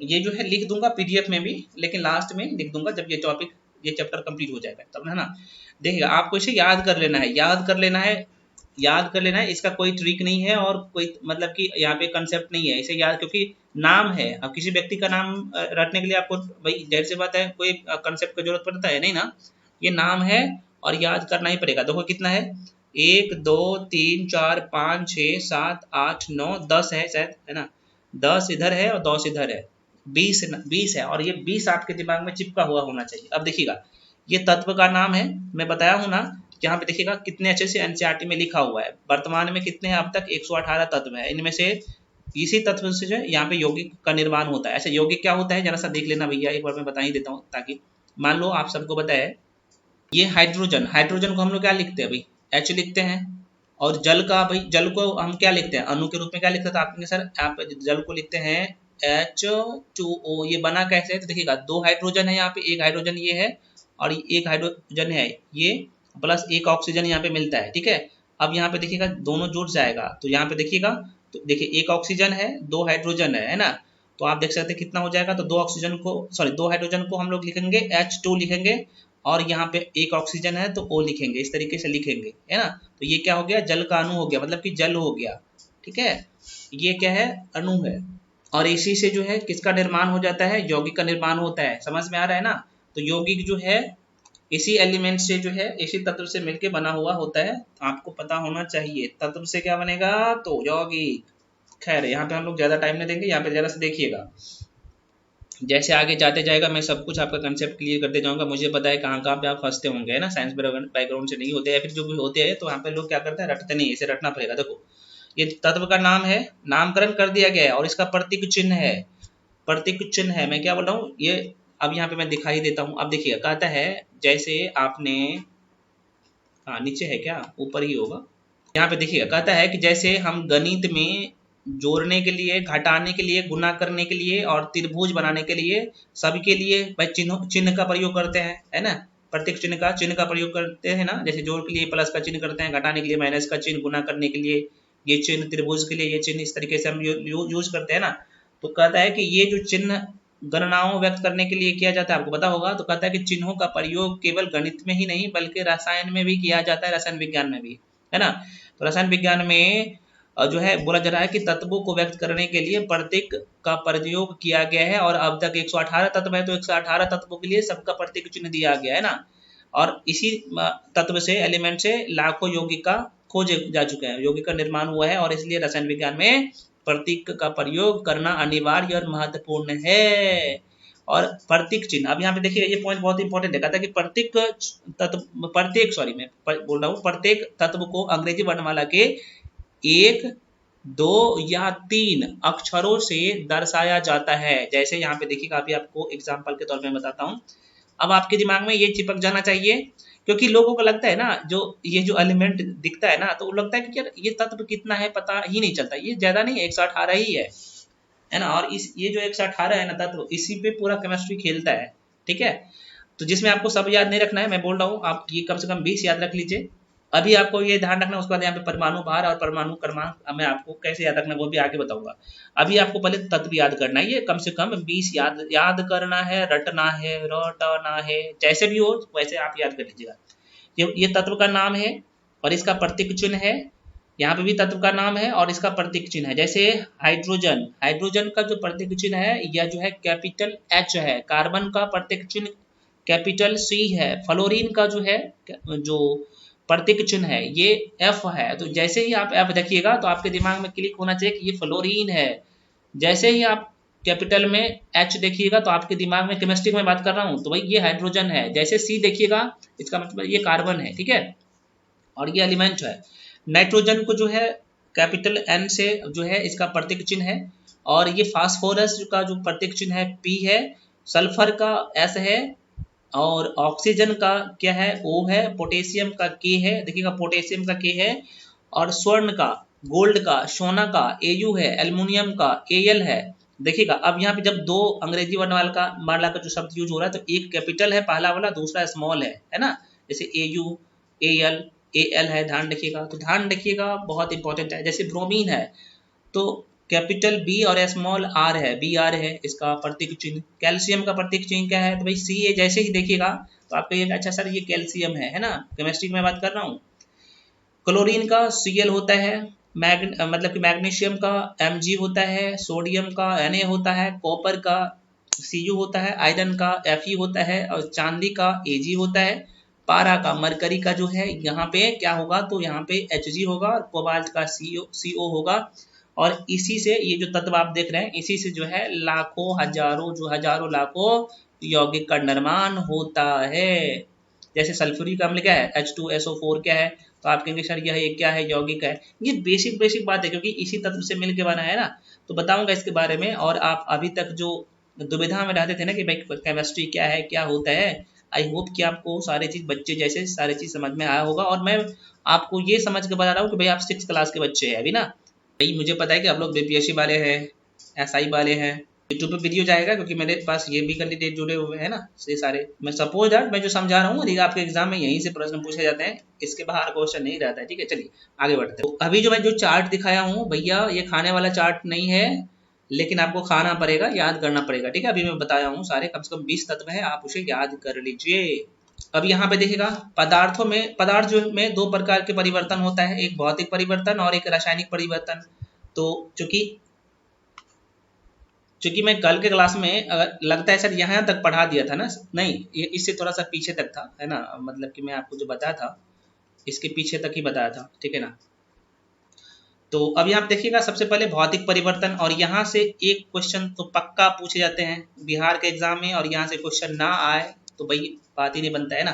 ये जो है लिख दूंगा पीडीएफ में भी, लेकिन लास्ट में लिख दूंगा जब ये चैप्टर कंप्लीट हो जाएगा तब, है ना। देखिएगा, आपको इसे याद कर लेना है, याद कर लेना है, इसका कोई ट्रिक नहीं है, और कोई मतलब कि यहाँ पे कंसेप्ट नहीं है इसे याद, क्योंकि नाम है। अब किसी व्यक्ति का नाम रटने के लिए आपको भाई जाहिर सी बात है कोई कंसेप्ट की जरूरत पड़ता है नहीं ना, ये नाम है और याद करना ही पड़ेगा। देखो कितना है, 1 2 3 4 5 6 7 8 9 10 है शायद, है ना, 10 इधर है और 10 इधर है, 20 है, और ये 20 आपके दिमाग में चिपका हुआ होना चाहिए। अब देखिएगा, ये तत्व का नाम है, मैं बताया हूं ना, यहाँ पे देखिएगा कितने अच्छे से एनसीईआरटी में लिखा हुआ है। वर्तमान में कितने हैं, अब तक 118 तत्व है, इनमें से इसी तत्व से जो है यहाँ पे यौगिक का निर्माण होता है। ऐसे यौगिक क्या होता है जरा सा देख लेना भैया, एक बार मैं बता ही देता हूँ, ताकि मान लो आप सबको पता है, ये हाइड्रोजन को हम लोग क्या लिखते हैं भाई, H लिखते हैं। और जल का भाई, जल को हम क्या लिखते हैं, अणु के रूप में क्या लिखते हैं, तो आपके सर आप जल को लिखते हैं H2O। ये बना कैसे है, तो देखिएगा 2 हाइड्रोजन है यहाँ पे, एक हाइड्रोजन ये है और एक हाइड्रोजन है ये, प्लस एक ऑक्सीजन यहाँ पे मिलता है, ठीक है। अब यहाँ पे देखिएगा दोनों जुड़ जाएगा, तो यहाँ पे देखिएगा, तो देखिए एक ऑक्सीजन है, 2 हाइड्रोजन है ना, तो आप देख सकते हैं कितना हो जाएगा, तो 2 हाइड्रोजन को हम लोग लिखेंगे H2 लिखेंगे, और यहाँ पे एक ऑक्सीजन है तो O लिखेंगे, इस तरीके से लिखेंगे, है ना। तो ये क्या हो गया, जल का अणु हो गया, मतलब कि जल हो गया, ठीक है। ये क्या है, अणु है, और इसी से जो है किसका निर्माण हो जाता है, यौगिक का निर्माण होता है, समझ में आ रहा है ना। तो यौगिक जो है इसी एलिमेंट से जो है, इसी तत्व से मिलके बना हुआ होता है, आपको पता होना चाहिए। तत्व से क्या बनेगा, तो यौगिक। खैर यहाँ पे हम लोग ज्यादा टाइम नहीं देंगे, यहाँ पे जरा से देखिएगा, जैसे आगे जाते जाएगा मैं सब कुछ आपका कंसेप्ट क्लियर करते जाऊंगा। मुझे पता है कहाँ कहाँ पे आप फंसते होंगे, है ना, साइंस बैकग्राउंड से नहीं होते, या फिर जो भी होते हैं तो यहाँ पे लोग क्या करते हैं, रटते नहीं, इसे रटना पड़ेगा। देखो ये तत्व का नाम है, नामकरण कर दिया गया है, और इसका प्रतीक चिन्ह है, मैं क्या बोल रहा हूँ ये, अब यहाँ पे मैं दिखाई देता हूँ। अब देखिए कहता है, जैसे आपने, हाँ नीचे है क्या, ऊपर ही होगा, यहाँ पे देखिएगा कहता है कि जैसे हम गणित में जोड़ने के लिए, घटाने के लिए, गुना करने के लिए और त्रिभुज बनाने के लिए सबके लिए भाई चिन्ह का प्रयोग करते हैं, है ना, प्रत्येक चिन्ह का प्रयोग करते हैं ना। जैसे जोड़ के लिए प्लस का चिन्ह करते हैं, घटाने के लिए माइनस का चिन्ह, गुना करने के लिए ये चिन्ह त्रिभुज के लिए ये चिन्ह इस तरीके से हम यूज करते हैं ना। तो कहता है कि ये जो चिन्ह गणनाओं व्यक्त करने के लिए किया जाता है, आपको पता होगा। तो कहता है कि चिन्हों का प्रयोग केवल गणित में ही नहीं बल्कि रसायन में भी किया जाता है, रसायन विज्ञान में भी, है ना। तो रसायन विज्ञान में जो है बोला जा रहा है कि तत्वों को व्यक्त करने के लिए प्रतीक का प्रयोग किया गया है, और अब तक 118 तत्व है, तो 118 तत्वों के लिए सबका प्रतीक चिन्ह दिया गया है ना। और इसी तत्व से, एलिमेंट से लाखों यौगिका खोजे जा चुके हैं, यौगिक का निर्माण हुआ है, और इसलिए रसायन विज्ञान में प्रतीक का प्रयोग करना अनिवार्य और महत्वपूर्ण है। और प्रतीक चिन्ह, अब यहाँ पे देखिए ये पॉइंट बहुत इंपॉर्टेंट है। कहता है कि प्रत्येक तत्व को अंग्रेजी वर्णमाला के 1, 2 या 3 अक्षरों से दर्शाया जाता है। जैसे यहाँ पे देखिएगा, अभी आपको एग्जाम्पल के तौर पे बताता हूँ। अब आपके दिमाग में ये चिपक जाना चाहिए, क्योंकि लोगों को लगता है ना, जो ये जो एलिमेंट दिखता है ना, तो लगता है कि यार ये तत्व कितना है पता ही नहीं चलता, ये ज्यादा नहीं है, 118 ही है ना। और इस ये जो 118 है ना तत्व, इसी पे पूरा केमिस्ट्री खेलता है, ठीक है। तो जिसमें आपको सब याद नहीं रखना है, मैं बोल रहा हूँ, आप ये कम से कम 20 याद रख लीजिए। अभी आपको ये ध्यान रखना है, उसके बाद यहाँ पे परमाणु भार और परमाणु क्रमांक मैं आपको कैसे याद रखना है वो भी आगे बताऊंगा। अभी आपको पहले तत्व याद करना है, ये कम से कम 20 याद करना है, रटना है, जैसे भी हो वैसे आप याद कर लीजिएगा। ये तत्व का नाम है और इसका प्रतीक चिन्ह है, यहाँ पे भी तत्व का नाम है और इसका प्रतीक चिन्ह है। जैसे हाइड्रोजन का जो प्रतीक चिन्ह है यह जो है कैपिटल H है, कार्बन का प्रतीक चिन्ह कैपिटल C है, फ्लोरीन का जो है जो प्रतीक चिन्ह है ये F है। तो जैसे ही आप F देखिएगा तो आपके दिमाग में क्लिक होना चाहिए कि ये फ्लोरीन है। जैसे ही आप कैपिटल में H देखिएगा तो आपके दिमाग में, केमिस्ट्री में बात कर रहा हूँ, तो भाई ये हाइड्रोजन है। जैसे C देखिएगा इसका मतलब ये कार्बन है, ठीक है, और ये एलिमेंट है। नाइट्रोजन को जो है कैपिटल N से जो है इसका प्रतीक चिन्ह है, और ये फास्फोरस का जो प्रतीक चिन्ह है P है, सल्फर का S है, और ऑक्सीजन का क्या है O है, पोटेशियम का K है, देखिएगा पोटेशियम का K है, और स्वर्ण का, गोल्ड का, सोना का Au है, एल्युमिनियम का Al है। देखिएगा अब यहाँ पे जब दो अंग्रेजी वर्णमाला का जो शब्द यूज हो रहा है, तो एक कैपिटल है पहला वाला, दूसरा स्मॉल है ना। जैसे Au, Al है, ध्यान रखिएगा। तो ध्यान रखिएगा, बहुत इंपॉर्टेंट है। जैसे ब्रोमीन है तो कैपिटल B और स्मॉल R है, Br है इसका प्रतीक चिन्ह। कैल्शियम का प्रतीक चिन्ह क्या है, तो भाई Ca। जैसे ही देखिएगा तो आपको ये अच्छा सर ये कैल्शियम है ना, केमिस्ट्री में बात कर रहा हूँ। क्लोरीन का Cl होता है, मतलब कि मैग्नीशियम का Mg होता है, सोडियम का Na होता है, कॉपर का Cu होता है, आयरन का Fe होता है, और चांदी का Ag होता है। पारा का, मरकरी का जो है यहाँ पे क्या होगा, तो यहाँ पे Hg होगा, और कोबाल्ट का CO होगा। और इसी से ये जो तत्व आप देख रहे हैं, इसी से जो है लाखों हजारों लाखों यौगिक का निर्माण होता है। जैसे सल्फ्यूरिक अम्ल क्या है, H2SO4 क्या है, तो आप कहेंगे सर यह क्या है, यौगिक है। ये बेसिक बात है, क्योंकि इसी तत्व से मिलकर बना है ना। तो बताऊंगा इसके बारे में। और आप अभी तक जो दुविधा में रहते थे ना कि भाई केमिस्ट्री क्या है, क्या होता है, आई होप कि आपको सारी चीज, बच्चे जैसे सारी चीज समझ में आया होगा। और मैं आपको ये समझ के बता रहा हूँ कि भाई आप 6 क्लास के बच्चे हैं अभी ना। भाई मुझे पता है कि आप लोग बीपीएससी वाले हैं, SI वाले हैं। यूट्यूब पे वीडियो जाएगा, क्योंकि मेरे पास ये भी कैंडिडेट जुड़े हुए हैं ना, ये सारे। मैं सपोज दैट मैं जो समझा रहा हूँ, आपके एग्जाम में यहीं से प्रश्न पूछे जाते हैं, इसके बाहर क्वेश्चन नहीं रहता है, ठीक है। चलिए आगे बढ़ते हैं। तो अभी जो मैं जो चार्ट दिखाया हूँ भैया, ये खाने वाला चार्ट नहीं है, लेकिन आपको खाना पड़ेगा, याद करना पड़ेगा, ठीक है। अभी मैं बताया हूँ सारे, कम से कम 20 तत्व है, आप उसे याद कर लीजिए। अब यहाँ पे देखिएगा, पदार्थ जो में 2 प्रकार के परिवर्तन होता है, एक भौतिक परिवर्तन और एक रासायनिक परिवर्तन। तो चूंकि मैं कल के क्लास में, अगर लगता है सर यहाँ तक पढ़ा दिया था ना, नहीं, ये इससे थोड़ा सा पीछे तक था, है ना, मतलब कि मैं आपको जो बताया था इसके पीछे तक ही बताया था, ठीक है ना। तो अभी आप देखिएगा, सबसे पहले भौतिक परिवर्तन, और यहाँ से एक क्वेश्चन तो पक्का पूछे जाते हैं बिहार के एग्जाम में, और यहाँ से क्वेश्चन ना आए तो भाई बात ही नहीं बनता है ना।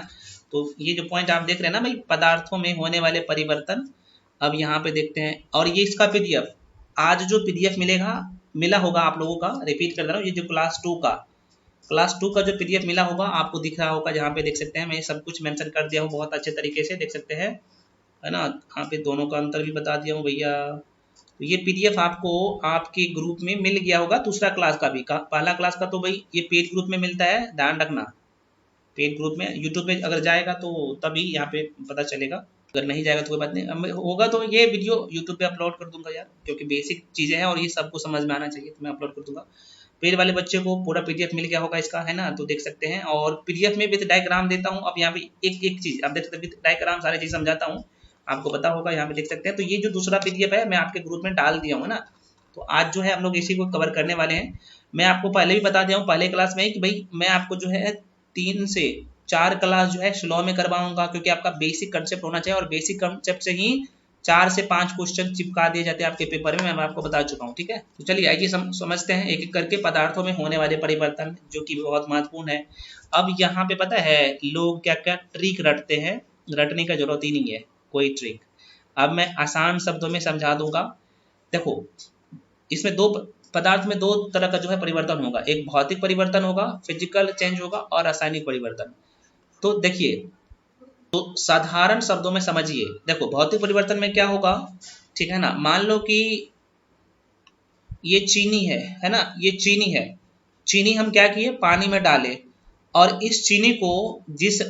तो ये जो पॉइंट आप देख रहे हैं ना भाई, पदार्थों में होने वाले परिवर्तन, अब यहाँ पे देखते हैं। और ये इसका PDF, आज जो PDF मिला होगा आप लोगों का, रिपीट कर रहा हूँ, ये जो क्लास 2 का जो PDF मिला होगा, आपको दिख रहा होगा, जहाँ पे देख सकते हैं मैं सब कुछ मेंशन कर दिया हूँ, बहुत अच्छे तरीके से देख सकते हैं, है ना। यहाँ पे दोनों का अंतर भी बता दिया हूँ भैया। तो ये PDF आपको आपके ग्रुप में मिल गया होगा, दूसरा क्लास का भी। पहला क्लास का तो भाई ये पेड ग्रुप में मिलता है, ध्यान रखना, पेड ग्रुप में। यूट्यूब पे अगर जाएगा तो तभी यहाँ पे पता चलेगा, अगर नहीं जाएगा तो कोई बात नहीं, होगा तो ये वीडियो यूट्यूब पे अपलोड कर दूंगा यार, क्योंकि बेसिक चीज़ें हैं और ये सबको समझ में आना चाहिए, तो मैं अपलोड कर दूंगा। पेड वाले बच्चे को पूरा पीडीएफ मिल गया होगा इसका, है ना, तो देख सकते हैं। और पीडीएफ में विद डायग्राम देता हूँ। अब यहाँ पे एक एक चीज़ आप देख सकते हैं, विद डायग्राम सारी चीज़ समझाता हूँ, आपको पता होगा, यहाँ पे देख सकते हैं। तो ये जो दूसरा पीडीएफ है मैं आपके ग्रुप में डाल दिया हूँ ना, तो आज जो है हम लोग इसी को कवर करने वाले हैं। मैं आपको पहले भी बता दिया हूँ पहले क्लास में कि भाई मैं आपको जो है 3 से 4 क्लास जो है स्लो में करवाऊंगा, क्योंकि आपका बेसिक कंसेप्ट होना चाहिए और बेसिक कंसेप्ट से ही 4 से 5 क्वेश्चन चिपका दिए जाते हैं आपके पेपर में, मैं आपको बता चुका हूँ, ठीक है। तो चलिए आइए समझते हैं एक एक करके पदार्थों में होने वाले परिवर्तन, जो कि बहुत महत्वपूर्ण है। अब यहाँ पे पता है लोग क्या क्या ट्रिक रटते हैं, रटने का जरूरत ही नहीं है कोई ट्रिक। अब मैं आसान शब्दों में समझा दूंगा। देखो, इसमें दो पदार्थ में 2 तरह का जो है परिवर्तन होगा, एक भौतिक परिवर्तन होगा, फिजिकल चेंज होगा, और रासायनिक परिवर्तन। तो देखिए, तो साधारण शब्दों में समझिए। देखो, भौतिक परिवर्तन में क्या होगा, ठीक है ना, मान लो कि ये चीनी है ना, ये चीनी है। चीनी हम क्या किए, पानी में डाले, और इस चीनी को जिस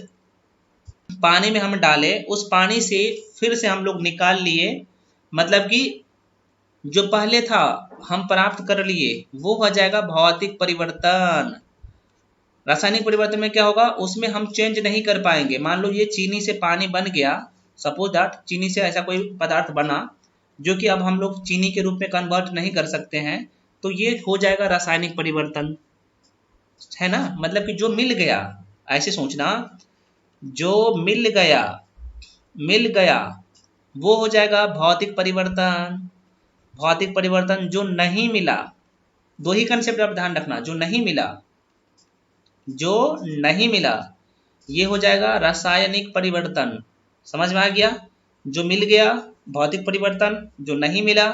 पानी में हम डाले उस पानी से फिर से हम लोग निकाल लिए, मतलब कि जो पहले था हम प्राप्त कर लिए, वो हो जाएगा भौतिक परिवर्तन। रासायनिक परिवर्तन में क्या होगा, उसमें हम चेंज नहीं कर पाएंगे। मान लो ये चीनी से पानी बन गया, सपोज दैट चीनी से ऐसा कोई पदार्थ बना जो कि अब हम लोग चीनी के रूप में कन्वर्ट नहीं कर सकते हैं, तो ये हो जाएगा रासायनिक परिवर्तन, है ना। मतलब कि जो मिल गया, ऐसे सोचना, जो मिल गया वो हो जाएगा भौतिक परिवर्तन। भौतिक परिवर्तन, जो नहीं मिला, 2 ही कंसेप्ट आप ध्यान रखना, जो नहीं मिला ये हो जाएगा रासायनिक परिवर्तन। समझ में आ गया, जो मिल गया भौतिक परिवर्तन, जो नहीं मिला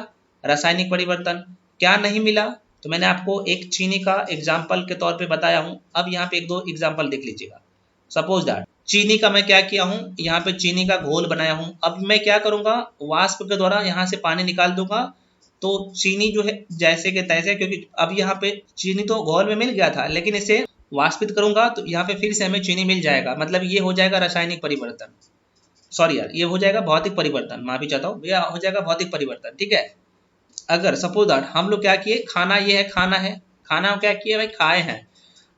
रासायनिक परिवर्तन। क्या नहीं मिला, तो मैंने आपको एक चीनी का एग्जाम्पल के तौर पे बताया हूं। अब यहाँ पे 1-2 एग्जाम्पल देख लीजिएगा। सपोज दैट चीनी का मैं क्या किया हूँ, यहाँ पे चीनी का घोल बनाया हूँ। अब मैं क्या करूंगा, वाष्प के द्वारा यहाँ से पानी निकाल दूंगा, तो चीनी जो है जैसे के तैसे, क्योंकि अब यहाँ पे चीनी तो घोल में मिल गया था, लेकिन इसे वाष्पित करूंगा तो यहाँ पे फिर से हमें चीनी मिल जाएगा। मतलब ये हो जाएगा रासायनिक परिवर्तन, सॉरी यार, ये हो जाएगा भौतिक परिवर्तन, माफी चाहता हूँ, ये हो जाएगा भौतिक परिवर्तन, ठीक है। अगर सपोज दैट हम लोग क्या किए, खाना ये है, खाना क्या किए भाई, खाए हैं।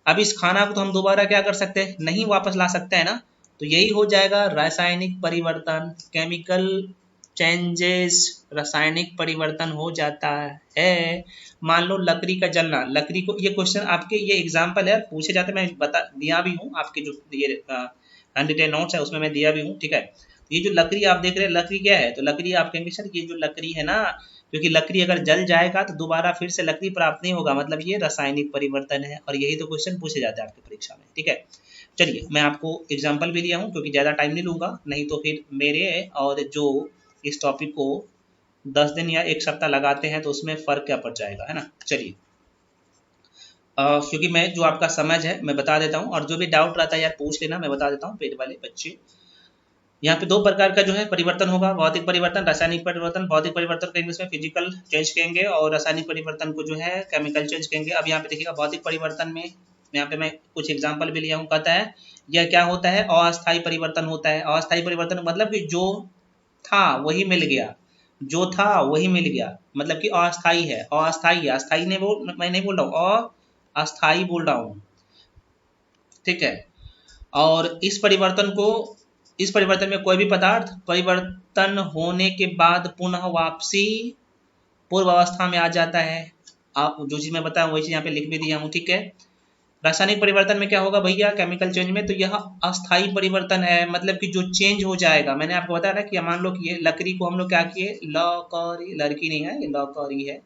अब इस खाना को तो हम दोबारा क्या कर सकते हैं, नहीं वापस ला सकते हैं ना, तो यही हो जाएगा रासायनिक परिवर्तन, केमिकल चेंजेस, रासायनिक परिवर्तन हो जाता है। मान लो लकड़ी का जलना, लकड़ी को, ये क्वेश्चन आपके, ये एग्जाम्पल है, पूछे जाते, मैं बता दिया भी हूँ आपके जो ये हैंड नोट्स है उसमें मैं दिया भी हूँ, ठीक है। ये जो लकड़ी आप देख रहे हैं, लकड़ी क्या है, तो लकड़ी आप कहेंगे सर ये जो लकड़ी है ना, क्योंकि लकड़ी अगर जल जाएगा तो दोबारा फिर से लकड़ी प्राप्त नहीं होगा, मतलब ये रासायनिक परिवर्तन है, और यही तो क्वेश्चन पूछे जाते हैं आपकी परीक्षा में, ठीक है। चलिए मैं आपको एग्जाम्पल भी लिया हूँ, क्योंकि ज़्यादा टाइम नहीं लूँगा, नहीं तो फिर मेरे और जो इस टॉपिक को 10 दिन या 1 सप्ताह लगाते हैं तो उसमें फ़र्क क्या पड़ जाएगा, है ना। चलिए, क्योंकि मैं जो आपका समझ है मैं बता देता हूँ, और जो भी डाउट रहता है यार पूछ लेना, मैं बता देता हूँ पेड वाले बच्चे। यहाँ पे 2 प्रकार का जो है परिवर्तन होगा, भौतिक परिवर्तन, रासायनिक परिवर्तन। भौतिक परिवर्तन को इंग्लिश में फिजिकल चेंज कहेंगे, और रासायनिक परिवर्तन को जो है केमिकल चेंज कहेंगे। अब यहाँ पे देखिएगा, भौतिक परिवर्तन में यहाँ पे मैं कुछ एग्जाम्पल भी लिया हूँ। कहता है यह क्या होता है, अस्थायी परिवर्तन होता है। अस्थायी परिवर्तन मतलब कि जो था वही मिल गया, जो था वही मिल गया, मतलब कि अस्थायी है, अस्थायी, अस्थायी नहीं बोल, मैं नहीं बोल रहा हूँ, अस्थायी बोल रहा हूँ, ठीक है। और इस परिवर्तन में कोई भी पदार्थ परिवर्तन होने के बाद पुनः वापसी पूर्व अवस्था में आ जाता है। आप जो चीज मैं बताऊं वही चीज यहाँ पे लिख भी दिया हूँ, ठीक है। रासायनिक परिवर्तन में क्या होगा भैया, केमिकल चेंज में, तो यह अस्थायी परिवर्तन है, मतलब कि जो चेंज हो जाएगा। मैंने आपको बताया ना कि मान लो कि ये लकड़ी को हम लोग क्या किए, लकड़ी, लड़की नहीं है, लकड़ी है,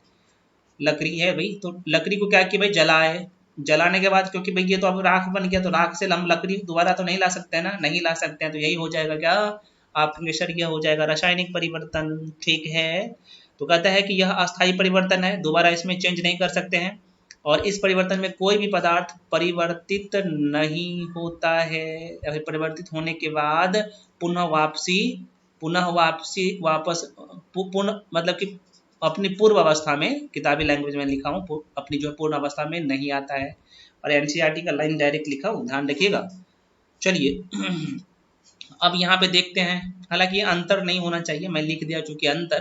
लकड़ी है भाई, तो लकड़ी को क्या किया भाई, जलाए। जलाने के बाद क्योंकि भाई ये तो अब राख बन गया, तो राख से हम लकड़ी दोबारा तो नहीं ला सकते हैं ना, नहीं ला सकते हैं, तो यही हो जाएगा क्या, आपके सर यह हो जाएगा रासायनिक परिवर्तन, ठीक है। तो कहता है कि यह अस्थायी परिवर्तन है, दोबारा इसमें चेंज नहीं कर सकते हैं, और इस परिवर्तन में कोई भी पदार्थ परिवर्तित नहीं होता है, या फिर परिवर्तित होने के बाद पुनः वापसी वापस पुनः, मतलब कि अपनी पूर्व अवस्था में, किताबी लैंग्वेज में लिखा हूँ, अपनी जो पूर्ण अवस्था में नहीं आता है, और एनसीईआरटी का लाइन डायरेक्ट लिखा हूँ, ध्यान रखिएगा। चलिए अब यहाँ पे देखते हैं, हालांकि ये अंतर नहीं होना चाहिए, मैं लिख दिया चूंकि अंतर,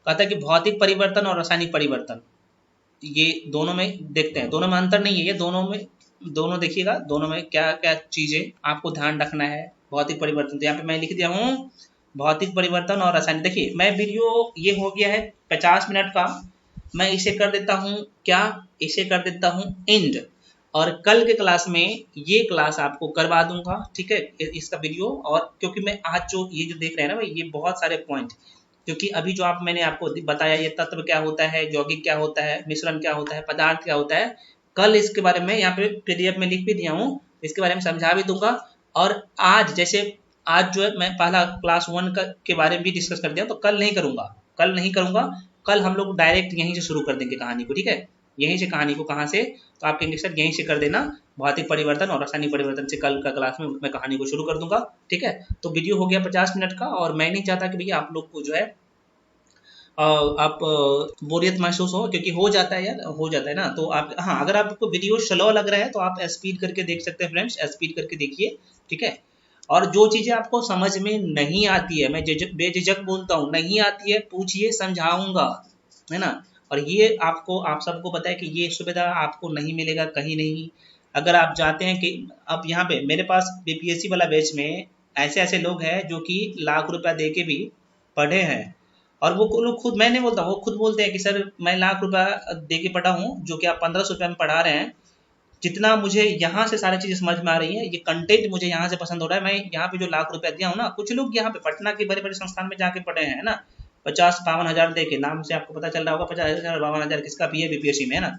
कहता है कि भौतिक परिवर्तन और रासायनिक परिवर्तन, ये दोनों में देखते हैं, दोनों में अंतर नहीं है, ये दोनों में, दोनों देखिएगा दोनों में क्या क्या चीजें आपको ध्यान रखना है। भौतिक परिवर्तन तो यहाँ पे मैं लिख दिया हूँ भौतिक परिवर्तन और रासायनिक। देखिए मैं वीडियो ये हो गया है 50 मिनट का, मैं इसे कर देता हूँ क्या, इसे कर देता हूँ एंड, और कल के क्लास में ये क्लास आपको करवा दूंगा, ठीक है, इसका वीडियो। और क्योंकि मैं आज जो ये जो देख रहे हैं ना भाई, ये बहुत सारे पॉइंट, क्योंकि अभी जो मैंने आपको बताया ये तत्व क्या होता है, यौगिक क्या होता है, मिश्रण क्या होता है, पदार्थ क्या होता है, कल इसके बारे में यहाँ पे पीडीएफ में लिख भी दिया हूँ, इसके बारे में समझा भी दूंगा। और आज जैसे आज जो है मैं पहला क्लास 1 के बारे में भी डिस्कस कर दिया, तो कल नहीं करूंगा, कल नहीं करूंगा, कल हम लोग डायरेक्ट यहीं से शुरू कर देंगे कहानी को, ठीक है, यहीं से कहानी को, कहाँ से, तो आप कहेंगे सर यहीं से कर देना, भौतिक परिवर्तन और रासायनिक परिवर्तन से कल का क्लास में मैं कहानी को शुरू कर दूंगा, ठीक है। तो वीडियो हो गया 50 मिनट का, और मैं नहीं चाहता कि भैया आप लोग को जो है आप बोरियत महसूस हो, क्योंकि हो जाता है यार, हो जाता है ना। तो आप, हाँ, अगर आपको वीडियो स्लो लग रहा है तो आप स्पीड करके देख सकते हैं फ्रेंड्स, स्पीड करके देखिए, ठीक है। और जो चीज़ें आपको समझ में नहीं आती है, मैं बेझिझक बोलता हूँ, नहीं आती है पूछिए, समझाऊंगा, है ना। और ये आपको, आप सबको पता है कि ये सुविधा आपको नहीं मिलेगा कहीं नहीं। अगर आप चाहते हैं कि, अब यहाँ पे मेरे पास बीपीएससी वाला बैच में ऐसे ऐसे लोग हैं जो कि लाख रुपया दे के भी पढ़े हैं, और वो लोग खुद, मैं नहीं बोलता, वो खुद बोलते हैं कि सर मैं लाख रुपया दे के पढ़ा हूँ, जो कि आप 1500 रुपये में पढ़ा रहे हैं, जितना मुझे यहाँ से सारी चीज़ें समझ में आ रही है, ये कंटेंट मुझे यहाँ से पसंद हो रहा है, मैं यहाँ पे जो लाख रुपया दिया हूँ ना, कुछ लोग यहाँ पे पटना के बड़े बड़े संस्थान में जाके पढ़े हैं ना, 50-52 हज़ार दे के, नाम से आपको पता चल रहा होगा 50,000-52,000 किसका भी है बीपीएससी में, है ना,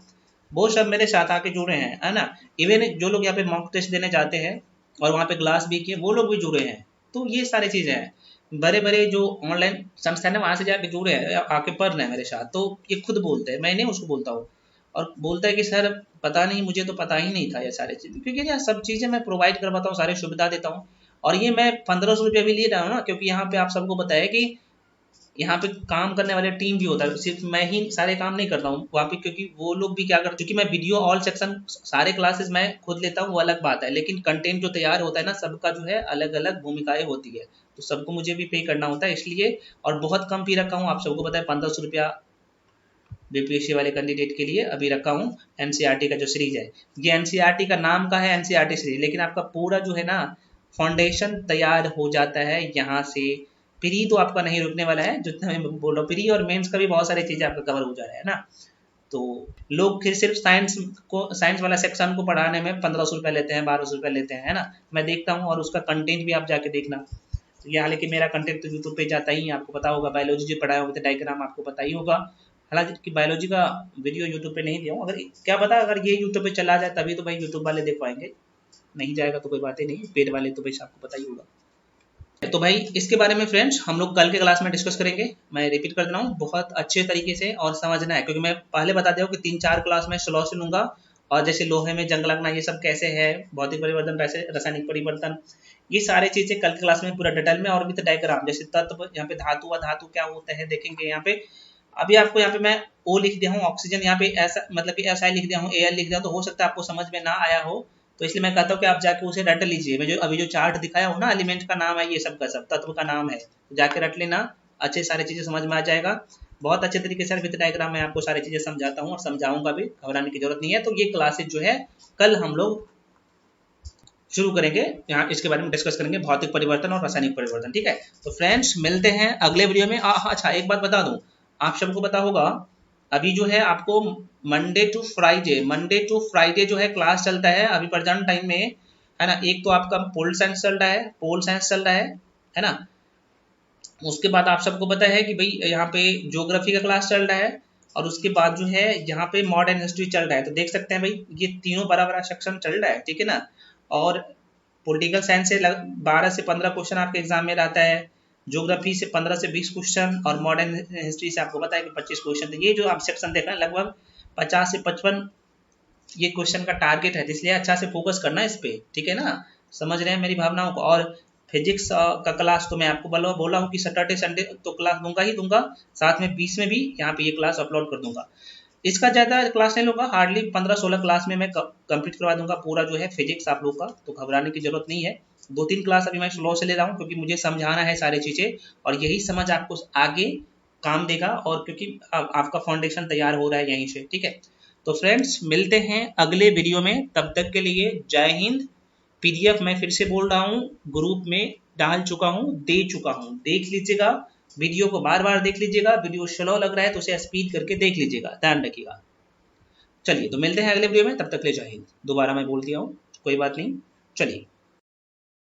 वो सब मेरे साथ आके जुड़े हैं, है ना। इवन जो लोग यहाँ पे मॉक टेस्ट देने जाते हैं और वहाँ पे क्लास भी किए, वो लोग भी जुड़े हैं। तो ये सारी चीज़ें हैं, बड़े बड़े जो ऑनलाइन संस्थान है वहाँ से जाके जुड़े हैं, आके पढ़ रहे हैं मेरे साथ, तो ये खुद बोलते हैं, मैं नहीं उसको बोलता हूँ। और बोलता है कि सर पता नहीं, मुझे तो पता ही नहीं था ये सारी चीज़ें, क्योंकि यार सब चीज़ें मैं प्रोवाइड करवाता हूँ, सारी सुविधा देता हूँ। और ये मैं 1500 रुपये भी ले रहा हूँ ना, क्योंकि यहाँ पे आप सबको पता है कि यहाँ पे काम करने वाले टीम भी होता है, सिर्फ मैं ही सारे काम नहीं करता हूँ वहाँ पे, क्योंकि वो लोग भी क्या करते हैं, क्योंकि मैं वीडियो ऑल सेक्शन सारे क्लासेस मैं खुद लेता हूँ, वो अलग बात है, लेकिन कंटेंट जो तैयार होता है ना, सबका जो है अलग अलग भूमिकाएं होती है, तो सबको मुझे भी पे करना होता है इसलिए। और बहुत कम फी रखा हूँ, आप सबको पता है 1500 रुपया बीपीएससी वाले कैंडिडेट के लिए अभी रखा हूँ। एनसीईआरटी का जो सीरीज है, ये एनसीईआरटी का नाम का है एनसीईआरटी सीरीज, लेकिन आपका पूरा जो है ना फाउंडेशन तैयार हो जाता है यहाँ से। प्री तो आपका नहीं रुकने वाला है, जितना मैं बोल रहा हूँ, प्री और मेंस का भी बहुत सारी चीज़ें आपका कवर हो जा रहा है ना। तो लोग फिर सिर्फ साइंस वाला सेक्शन को पढ़ाने में 1500 रुपये लेते हैं, 1200 रुपये लेते हैं, है ना, मैं देखता हूँ, और उसका कंटेंट भी आप जाके देखना। तो ये हालांकि मेरा कंटेंट तो यूट्यूब पे जाता ही, आपको पता होगा, बायोलॉजी जो पढ़ाए होते डायग्राम आपको पता ही होगा, हालांकि बायोलॉजी का वीडियो यूट्यूब पे नहीं दिया हूँ, अगर क्या पता अगर ये यूट्यूब पे चला जाए तभी तो भाई यूट्यूब वाले देख पाएंगे, नहीं जाएगा तो कोई बात ही नहीं, पेड वाले तो भाई आपको पता ही होगा। तो भाई इसके बारे में फ्रेंड्स हम लोग कल के क्लास में डिस्कस करेंगे, मैं रिपीट कर रहा हूँ बहुत अच्छे तरीके से और समझना है, क्योंकि मैं पहले बता दिया हूँ कि 3-4 क्लास में स्लो से लूंगा, और जैसे लोहे में जंग लगना ये सब कैसे है, भौतिक परिवर्तन वैसे रासायनिक परिवर्तन, ये सारी चीजें कल के क्लास में पूरा डिटेल में, और भी डायग्राम जैसे तत्व, यहाँ पे धातु व धातु क्या होता है देखेंगे यहाँ पे। अभी आपको यहाँ पे मैं ओ लिख दिया हूँ, ऑक्सीजन यहाँ पे ऐसा, मतलब कि ऐसा लिख दिया हूँ, एल लिख दिया, तो हो सकता है आपको समझ में ना आया हो, तो इसलिए मैं कहता हूँ कि आप जाके उसे रट लीजिए। मैं जो अभी जो चार्ट दिखाया हूँ ना, एलिमेंट का नाम है, ये सब का सब तत्व का नाम है, तो जाके रट लेना, अच्छे सारी चीज़ें समझ में आ जाएगा। बहुत अच्छे तरीके से विद डायग्राम में आपको सारी चीज़ें समझाता हूँ और समझाऊंगा भी, घबराने की जरूरत नहीं है। तो ये क्लासेज जो है कल हम लोग शुरू करेंगे, यहाँ इसके बारे में डिस्कस करेंगे, भौतिक परिवर्तन और रासायनिक परिवर्तन, ठीक है। तो फ्रेंड्स मिलते हैं अगले वीडियो में। अच्छा एक बात बता दूं, आप सबको पता होगा अभी जो है आपको मंडे टू फ्राइडे जो है क्लास चलता है अभी प्रेजेंट टाइम में, है ना। एक तो आपका पोल साइंस चल रहा है ना। उसके बाद आप सबको पता है कि भाई यहाँ पे ज्योग्राफी का क्लास चल रहा है, और उसके बाद जो है यहाँ पे मॉडर्न हिस्ट्री चल रहा है। तो देख सकते हैं भाई ये तीनों बड़ा बड़ा सेक्शन चल रहा है, ठीक है ना। और पॉलिटिकल साइंस से 12 से 15 क्वेश्चन आपके एग्जाम में रहता है, ज्योग्राफी से 15 से 20 क्वेश्चन, और मॉडर्न हिस्ट्री से आपको पता है कि 25 क्वेश्चन। तो ये जो आप सेक्शन देख रहे हैं लगभग 50 से 55 ये क्वेश्चन का टारगेट है, इसलिए अच्छा से फोकस करना इस पे, ठीक है ना, समझ रहे हैं मेरी भावनाओं को। और फिजिक्स का क्लास तो मैं आपको बोला हूँ कि सैटरडे संडे तो क्लास दूंगा ही दूंगा, साथ में 20 में भी यहाँ पे ये क्लास अपलोड कर दूंगा। इसका ज़्यादा क्लास नहीं लूँगा, हार्डली 15-16 क्लास में मैं कंप्लीट करवा दूंगा पूरा जो है फिजिक्स आप लोग का, तो घबराने की जरूरत नहीं है। 2-3 क्लास अभी मैं स्लो से ले रहा हूँ क्योंकि मुझे समझाना है सारी चीज़ें, और यही समझ आपको आगे काम देगा, और क्योंकि आपका फाउंडेशन तैयार हो रहा है यहीं से, ठीक है। तो फ्रेंड्स मिलते हैं अगले वीडियो में, तब तक के लिए जय हिंद। पीडीएफ मैं फिर से बोल रहा हूँ ग्रुप में डाल चुका हूँ, दे चुका हूँ, देख लीजिएगा। वीडियो को बार बार देख लीजिएगा, वीडियो स्लो लग रहा है तो उसे स्पीड करके देख लीजिएगा, ध्यान रखिएगा। चलिए तो मिलते हैं अगले वीडियो में, तब तक ले जय हिंद। दोबारा मैं बोल दिया हूँ, कोई बात नहीं, चलिए।